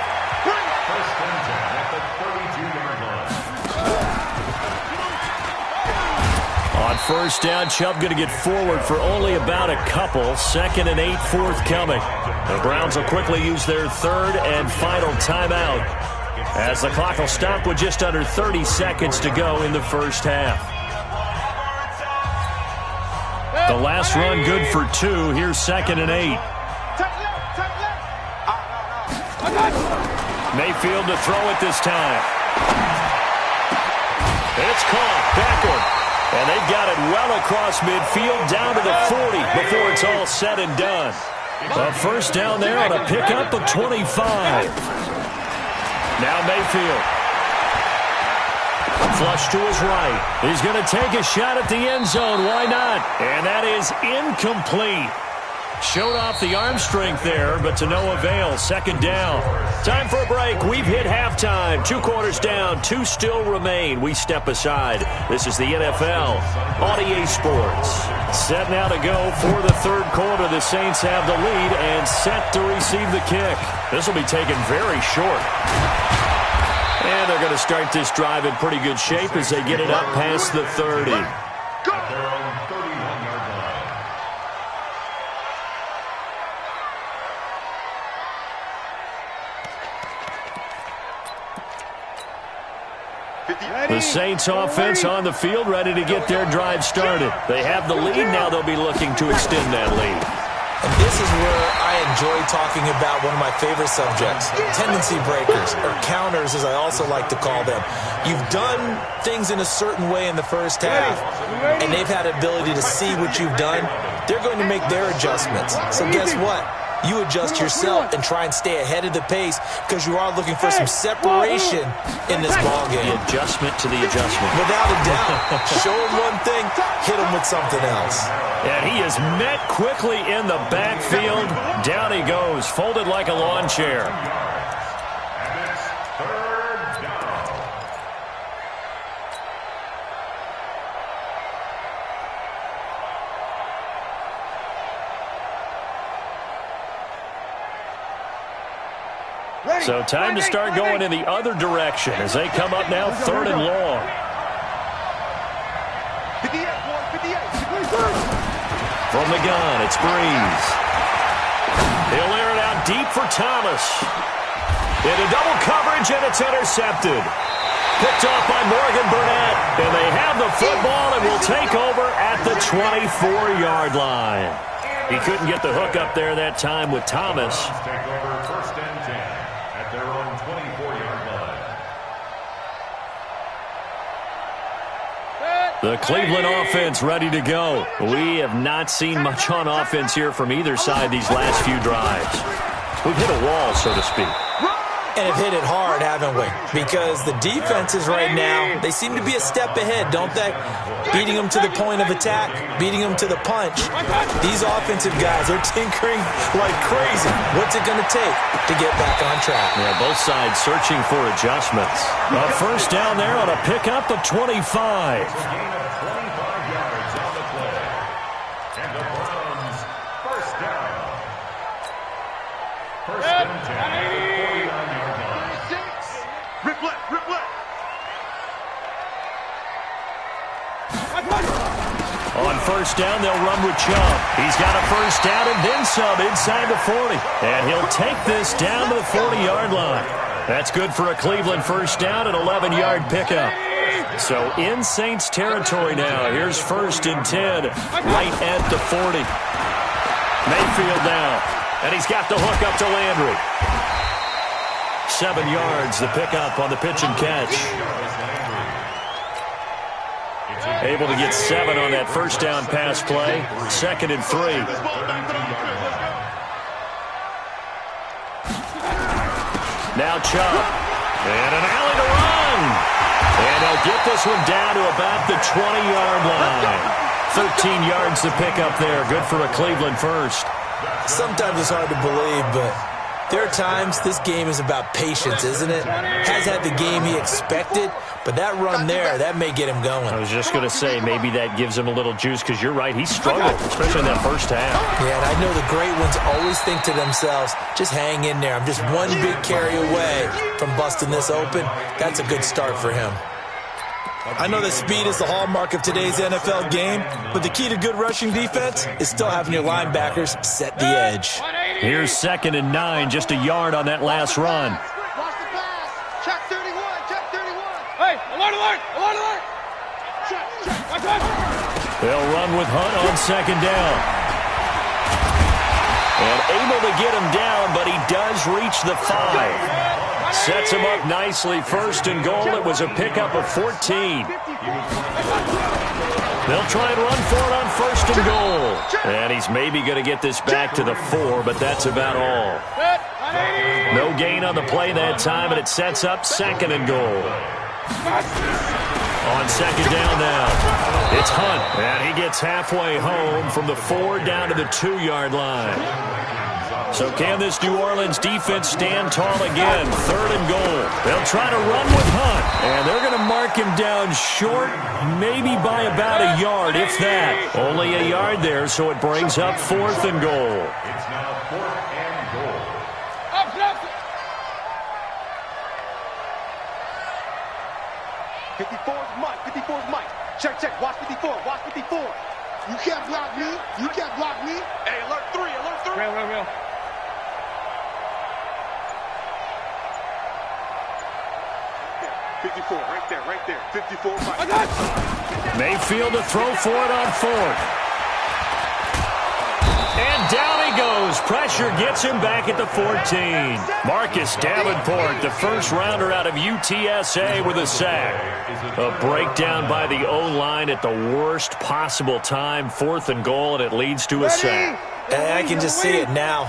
On first down, Chubb going to get forward for only about a couple. 2nd and 8 forthcoming. The Browns will quickly use their 3rd and final timeout, as the clock will stop with just under 30 seconds to go in the first half. The last run good for 2. Here's 2nd and 8. Mayfield to throw it this time. It's caught. Backward. And they've got it well across midfield down to the 40 before it's all said and done. A first down there on a pickup of 25. Now Mayfield. Flush to his right. He's going to take a shot at the end zone. Why not? And that is incomplete. Showed off the arm strength there, but to no avail. 2nd down. Time for a break. We've hit halftime. 2 quarters down. 2 still remain. We step aside. This is the NFL on EA Sports. Set now to go for the 3rd quarter. The Saints have the lead and set to receive the kick. This will be taken very short. And they're going to start this drive in pretty good shape as they get it up past the 30. The Saints offense on the field, ready to get their drive started. They have the lead. Now they'll be looking to extend that lead. And this is where I enjoy talking about one of my favorite subjects, tendency breakers, or counters as I also like to call them. You've done things in a certain way in the first half, and they've had the ability to see what you've done. They're going to make their adjustments. So guess what? You adjust yourself and try and stay ahead of the pace because you are looking for some separation in this ballgame. The adjustment to the adjustment. Without a doubt. Show him one thing, hit him with something else. And he is met quickly in the backfield. Down he goes, folded like a lawn chair. And it's third down. So time to start going in the other direction as they come up now 3rd and long. 58, boy, 58. From the gun, it's Breeze. He'll air it out deep for Thomas. Into double coverage, and it's intercepted. Picked off by Morgan Burnett. And they have the football and will take over at the 24-yard line. He couldn't get the hook up there that time with Thomas. Take over 1st and 10 at their own 24-yard line. The Cleveland offense ready to go. We have not seen much on offense here from either side these last few drives. We've hit a wall, so to speak. And have hit it hard, haven't we? Because the defenses right now, they seem to be a step ahead, don't they? Beating them to the point of attack, beating them to the punch. These offensive guys are tinkering like crazy. What's it going to take to get back on track? Yeah, both sides searching for adjustments. A first down there on a pickup of 25. Gain of 25 yards on the play. And the Browns, first down. First and 10. Rip left, rip left. On first down, they'll run with Chubb. He's got a first down and then some inside the 40. And he'll take this down to the 40-yard line. That's good for a Cleveland first down, an 11-yard pickup. So in Saints territory now. Here's 1st and 10, right at the 40. Mayfield now. And he's got the hook up to Landry. 7 yards, the pickup on the pitch and catch. Able to get 7 on that first down pass play. 2nd and 3. Now Chubb. And an alley to run. And they'll get this one down to about the 20-yard line. 13 yards to pick up there. Good for a Cleveland first. Sometimes it's hard to believe, but there are times this game is about patience, isn't it? Has had the game he expected, but that run there, that may get him going. I was just going to say, maybe that gives him a little juice, because you're right, he struggled, especially in that first half. Yeah, and I know the great ones always think to themselves, just hang in there. I'm just one big carry away from busting this open. That's a good start for him. I know that speed is the hallmark of today's NFL game, but the key to good rushing defense is still having your linebackers set the edge. Here's 2nd and 9, just a yard on that last run. Watch the pass. Check 31, check 31. Hey, alert, alert, alert, alert. Check, watch out. They'll run with Hunt on 2nd down. And able to get him down, but he does reach the 5. Sets him up nicely. 1st and goal. It was a pickup of 14. They'll try and run for it on 1st and goal. And he's maybe going to get this back to the 4, but that's about all. No gain on the play that time, and it sets up 2nd and goal. On 2nd down now, it's Hunt. And he gets halfway home from the 4 down to the 2-yard line. So can this New Orleans defense stand tall again? 3rd and goal. They'll try to run with Hunt. And they're going to mark him down short, maybe by about a yard, if that. Only a yard there, so it brings up 4th and goal. It's now 4th and goal. Up, up. 54's Mike, 54's Mike. Check, check, watch 54, watch 54. You can't block me. You can't block me. Hey, alert 3, alert 3. Real. 54, right there. 54, Mike. Mayfield to throw for it on 4th. And down he he goes. Pressure gets him back at the 14. Marcus Davenport, the first rounder out of UTSA, with a sack. A breakdown by the O-line at the worst possible time. 4th and goal, and it leads to a sack. And I can just see it now.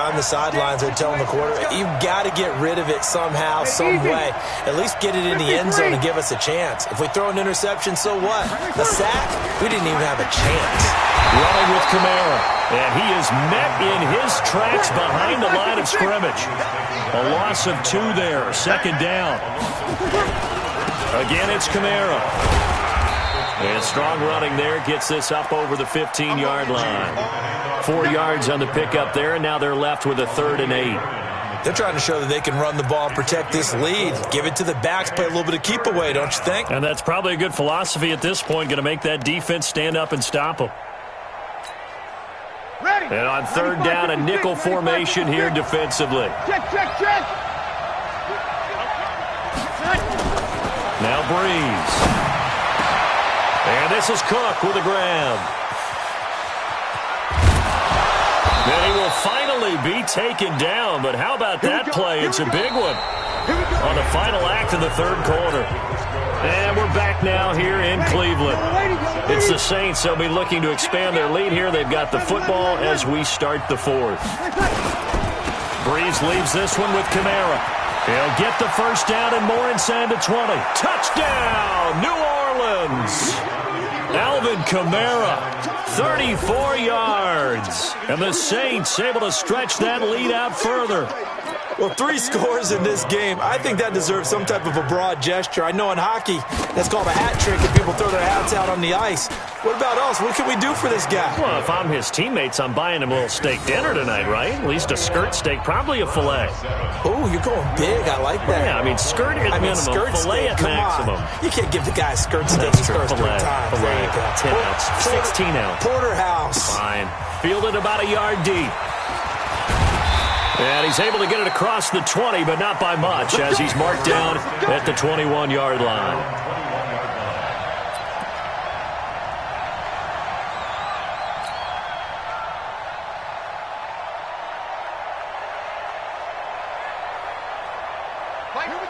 On the sidelines, they're telling the quarterback, you've got to get rid of it somehow, some way. At least get it in the end zone and give us a chance. If we throw an interception, so what? A sack? We didn't even have a chance. Running with Kamara. And he is met in his tracks behind the line of scrimmage. A loss of 2 there. 2nd down. Again, it's Kamara. And strong running there gets this up over the 15-yard line. 4 yards on the pickup there, and now they're left with a 3rd and 8. They're trying to show that they can run the ball and protect this lead. Give it to the backs, play a little bit of keep away, don't you think? And that's probably a good philosophy at this point, going to make that defense stand up and stop them. And on 3rd down, a nickel formation here defensively. Check. Now Breeze. And this is Cook with a grab. Then he will finally be taken down, but how about that play? It's a big one on the final act of the 3rd quarter. And we're back now here in Cleveland. It's the Saints. They'll be looking to expand their lead here. They've got the football as we start the 4th. Breeze leaves this one with Kamara. He'll get the first down and more inside the 20. Touchdown, New Orleans. Alvin Kamara, 34 yards. And the Saints able to stretch that lead out further. Well, 3 scores in this game. I think that deserves some type of a broad gesture. I know in hockey, that's called a hat trick if people throw their hats out on the ice. What about us? What can we do for this guy? Well, if I'm his teammates, I'm buying him a little steak dinner tonight, right? At least a skirt steak, probably a filet. Oh, you're going big. I like that. Yeah, I mean, skirt at minimum, skirt filet steak, at maximum. You can't give the guy a skirt steak. That's true. First 3 times. Filet, 10 ounce, 16 ounce. Porterhouse. Fine. Fielded about a yard deep. And he's able to get it across the 20, but not by much, as he's marked down at the 21-yard line.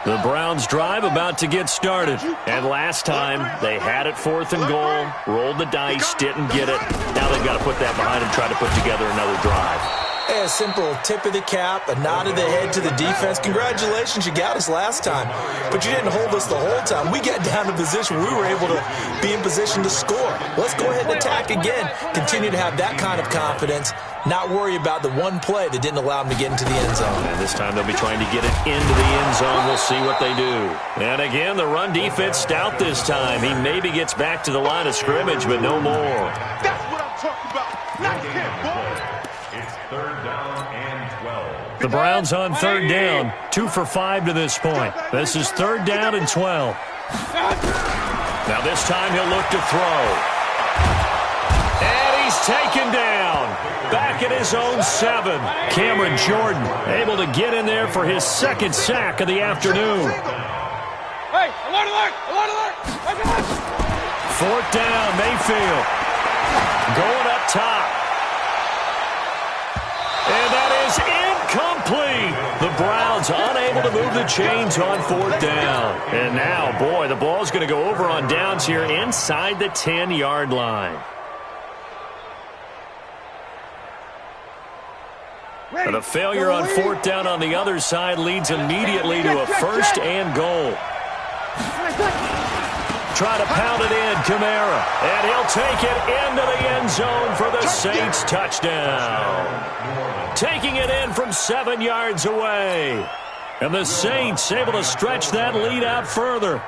The Browns drive about to get started. And last time, they had it 4th and goal, rolled the dice, didn't get it. Now they've got to put that behind them, try to put together another drive. A simple tip of the cap, a nod of the head to the defense. Congratulations, you got us last time. But you didn't hold us the whole time. We got down to a position where we were able to be in position to score. Let's go ahead and attack again. Continue to have that kind of confidence. Not worry about the one play that didn't allow them to get into the end zone. And this time they'll be trying to get it into the end zone. We'll see what they do. And again, the run defense stout this time. He maybe gets back to the line of scrimmage, but no more. That's what I'm talking about. Not him, boy. It's 3rd down and 12. The Browns on 3rd down, 2 for 5 to this point. This is 3rd down and 12. Now this time he'll look to throw. And he's taken down. Back at his own 7. Cameron Jordan able to get in there for his 2nd sack of the afternoon. Hey, alert, alert, alert, alert. 4th down, Mayfield. Going up top. And that is incomplete. The Browns unable to move the chains on 4th down. And now, boy, the ball's going to go over on downs here inside the 10-yard line. And a failure on 4th down on the other side leads immediately to a 1st and goal. Try to pound it in, Kamara. And he'll take it into the end zone for the Saints touchdown. Taking it in from 7 yards away. And the Saints able to stretch that lead out further.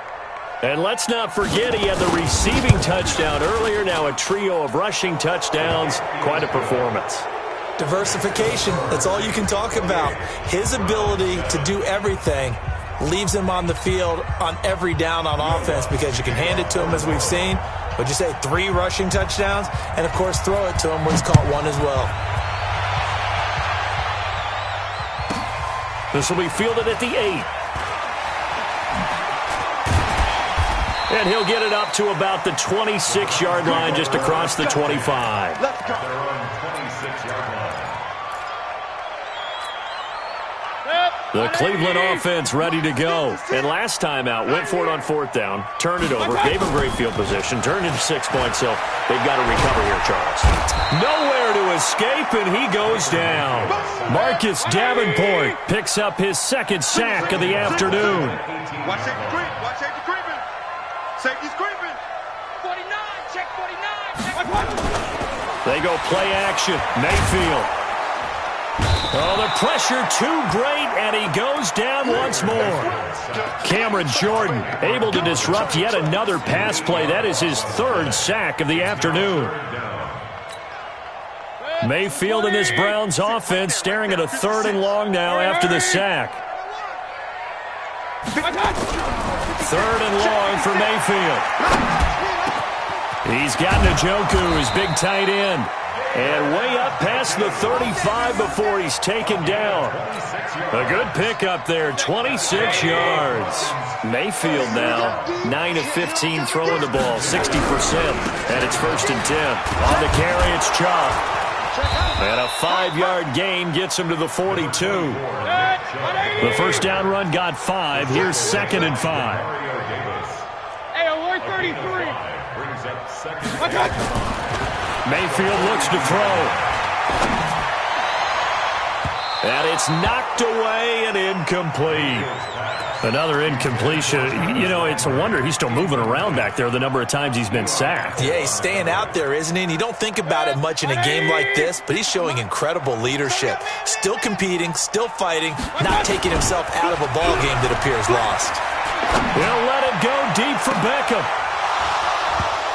And let's not forget he had the receiving touchdown earlier. Now a trio of rushing touchdowns. Quite a performance. Diversification, that's all you can talk about. His ability to do everything leaves him on the field on every down on offense because you can hand it to him as we've seen. Would you say 3 rushing touchdowns? And, of course, throw it to him where he's caught 1 as well. This will be fielded at the 8. And he'll get it up to about the 26-yard line just across the 25. Let's go. They're on 26-yard line. The Cleveland offense ready to go. And last time out, went for it on 4th down, turned it over, gave him great field position, turned into 6 points, so they've got to recover here, Charles. Nowhere to escape, and he goes down. Marcus Davenport picks up his 2nd sack of the afternoon. Watch safety creep. Watch safety creeping. Safety's creeping. 49. Check 49. They go play action. Mayfield. Oh, the pressure too great, and he goes down once more. Cameron Jordan able to disrupt yet another pass play. That is his 3rd sack of the afternoon. Mayfield and this Browns offense staring at a 3rd and long now after the sack. 3rd and long for Mayfield. He's got Njoku, his big tight end. And way up past the 35 before he's taken down. A good pickup there, 26 yards. Mayfield now, 9 of 15 throwing the ball, 60%. And it's 1st and 10. On the carry, it's Chop. And a 5-yard gain gets him to the 42. The 1st down run got 5. Here's 2nd and 5. Hey, alert 33. Mayfield looks to throw. And it's knocked away and incomplete. Another incompletion. You know, it's a wonder he's still moving around back there the number of times he's been sacked. Yeah, he's staying out there, isn't he? And you don't think about it much in a game like this, but he's showing incredible leadership. Still competing, still fighting, not taking himself out of a ball game that appears lost. He'll let it go deep for Beckham.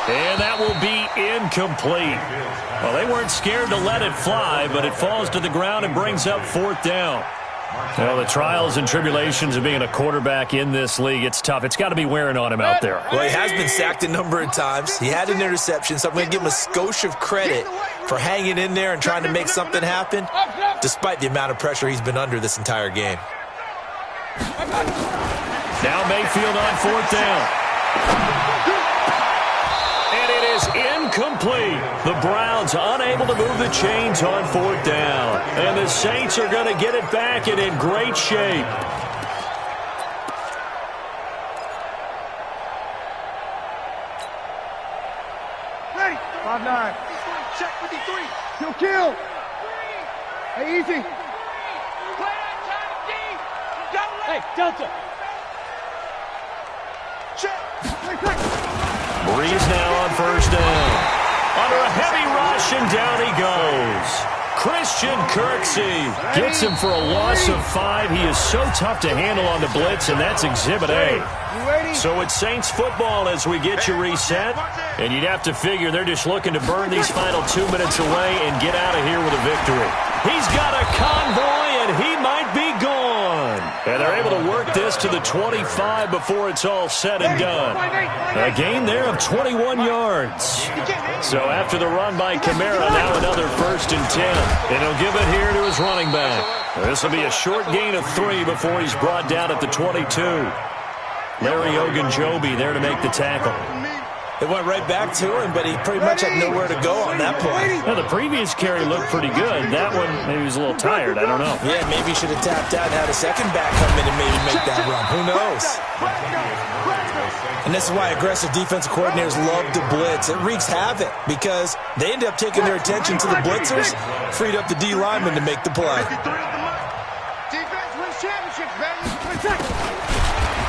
And that will be incomplete. Well, they weren't scared to let it fly, but it falls to the ground and brings up 4th down. Well, the trials and tribulations of being a quarterback in this league, it's tough. It's got to be wearing on him out there. Well, he has been sacked a number of times. He had an interception, so I'm going to give him a skosh of credit for hanging in there and trying to make something happen, despite the amount of pressure he's been under this entire game. Now Mayfield on 4th down. Incomplete. The Browns unable to move the chains on 4th down. And the Saints are going to get it back and in great shape. Ready. 5-9. Check 53. Kill. Hey, easy. Hey, Delta. Check. Breeze now on 1st down. Under a heavy rush, and down he goes. Christian Kirksey gets him for a loss of 5. He is so tough to handle on the blitz, and that's Exhibit A. So it's Saints football as we get you reset. And you'd have to figure they're just looking to burn these final 2 minutes away and get out of here with a victory. He's got a convoy, and he might be gone. And they're able to work this to the 25 before it's all said and done. A gain there of 21 yards. So after the run by Kamara, now another 1st and 10. And he'll give it here to his running back. This will be a short gain of 3 before he's brought down at the 22. Larry Ogunjobi there to make the tackle. It went right back to him, but he pretty much had nowhere to go on that play. Now, the previous carry looked pretty good. That one, maybe he was a little tired. I don't know. Yeah, maybe he should have tapped out and had a second back come in and maybe make that run. Who knows? And this is why aggressive defensive coordinators love to blitz. It wreaks havoc because they end up taking their attention to the blitzers, freed up the D lineman to make the play. Defense wins championships, baby.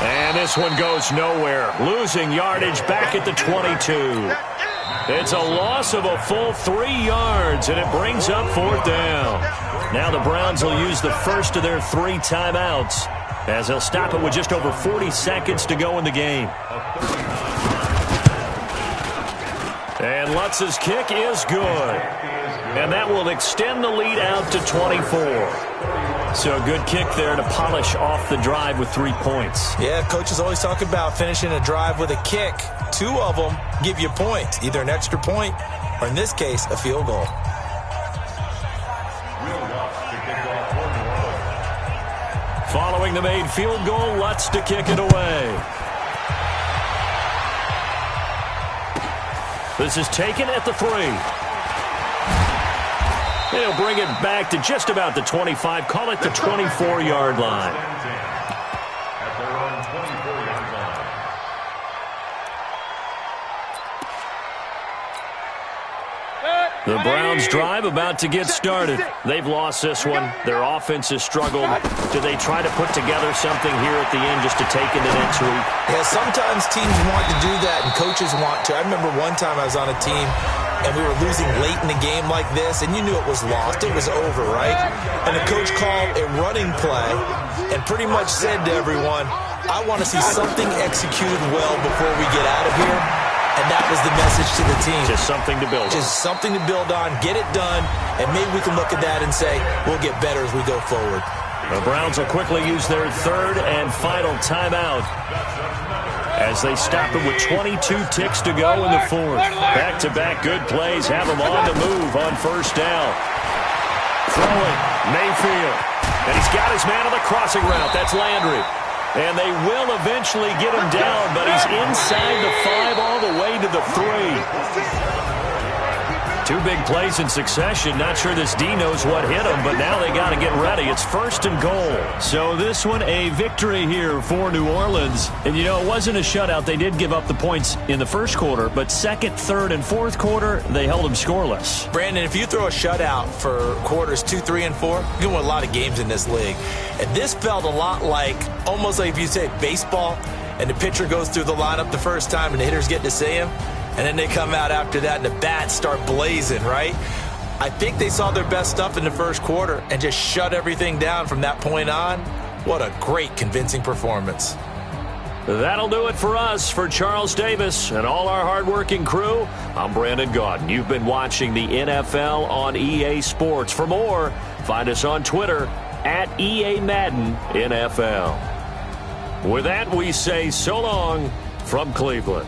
And this one goes nowhere. Losing yardage back at the 22. It's a loss of a full 3 yards, and it brings up 4th down. Now the Browns will use the first of their 3 timeouts, as they'll stop it with just over 40 seconds to go in the game. And Lutz's kick is good. And that will extend the lead out to 24. So a good kick there to polish off the drive with 3 points. Yeah, coaches always talk about finishing a drive with a kick. 2 of them give you points, either an extra point or, in this case, a field goal. Following the made field goal, Lutz to kick it away. This is taken at the 3. And he'll bring it back to just about the 25. Call it the 24-yard line. At their own 24-yard line. The Browns drive about to get started. They've lost this one. Their offense has struggled. Do they try to put together something here at the end just to take into next week? Yeah, sometimes teams want to do that and coaches want to. I remember one time I was on a team and we were losing late in a game like this, and you knew it was lost. It was over, right? And the coach called a running play and pretty much said to everyone, I want to see something executed well before we get out of here. And that was the message to the team. Just something to build on. Just something to build on, get it done, and maybe we can look at that and say, we'll get better as we go forward. The Browns will quickly use their third and final timeout as they stop it with 22 ticks to go in the fourth. Back-to-back good plays have them on the move on first down. Throwing, Mayfield. And he's got his man on the crossing route. That's Landry. And they will eventually get him down, but he's inside the 5 all the way to the 3. 2 big plays in succession. Not sure this D knows what hit him, but now they got to get ready. It's first and goal. So this one a victory here for New Orleans. And, you know, it wasn't a shutout. They did give up the points in the first quarter, but second, third, and fourth quarter, they held them scoreless. Brandon, if you throw a shutout for quarters 2, 3, and 4, you can win a lot of games in this league. And this felt a lot like, almost like if you say baseball, and the pitcher goes through the lineup the first time and the hitters get to see him, and then they come out after that and the bats start blazing, right? I think they saw their best stuff in the first quarter and just shut everything down from that point on. What a great, convincing performance. That'll do it for us. For Charles Davis and all our hardworking crew, I'm Brandon Gaudin. You've been watching the NFL on EA Sports. For more, find us on Twitter at EA Madden NFL. With that, we say so long from Cleveland.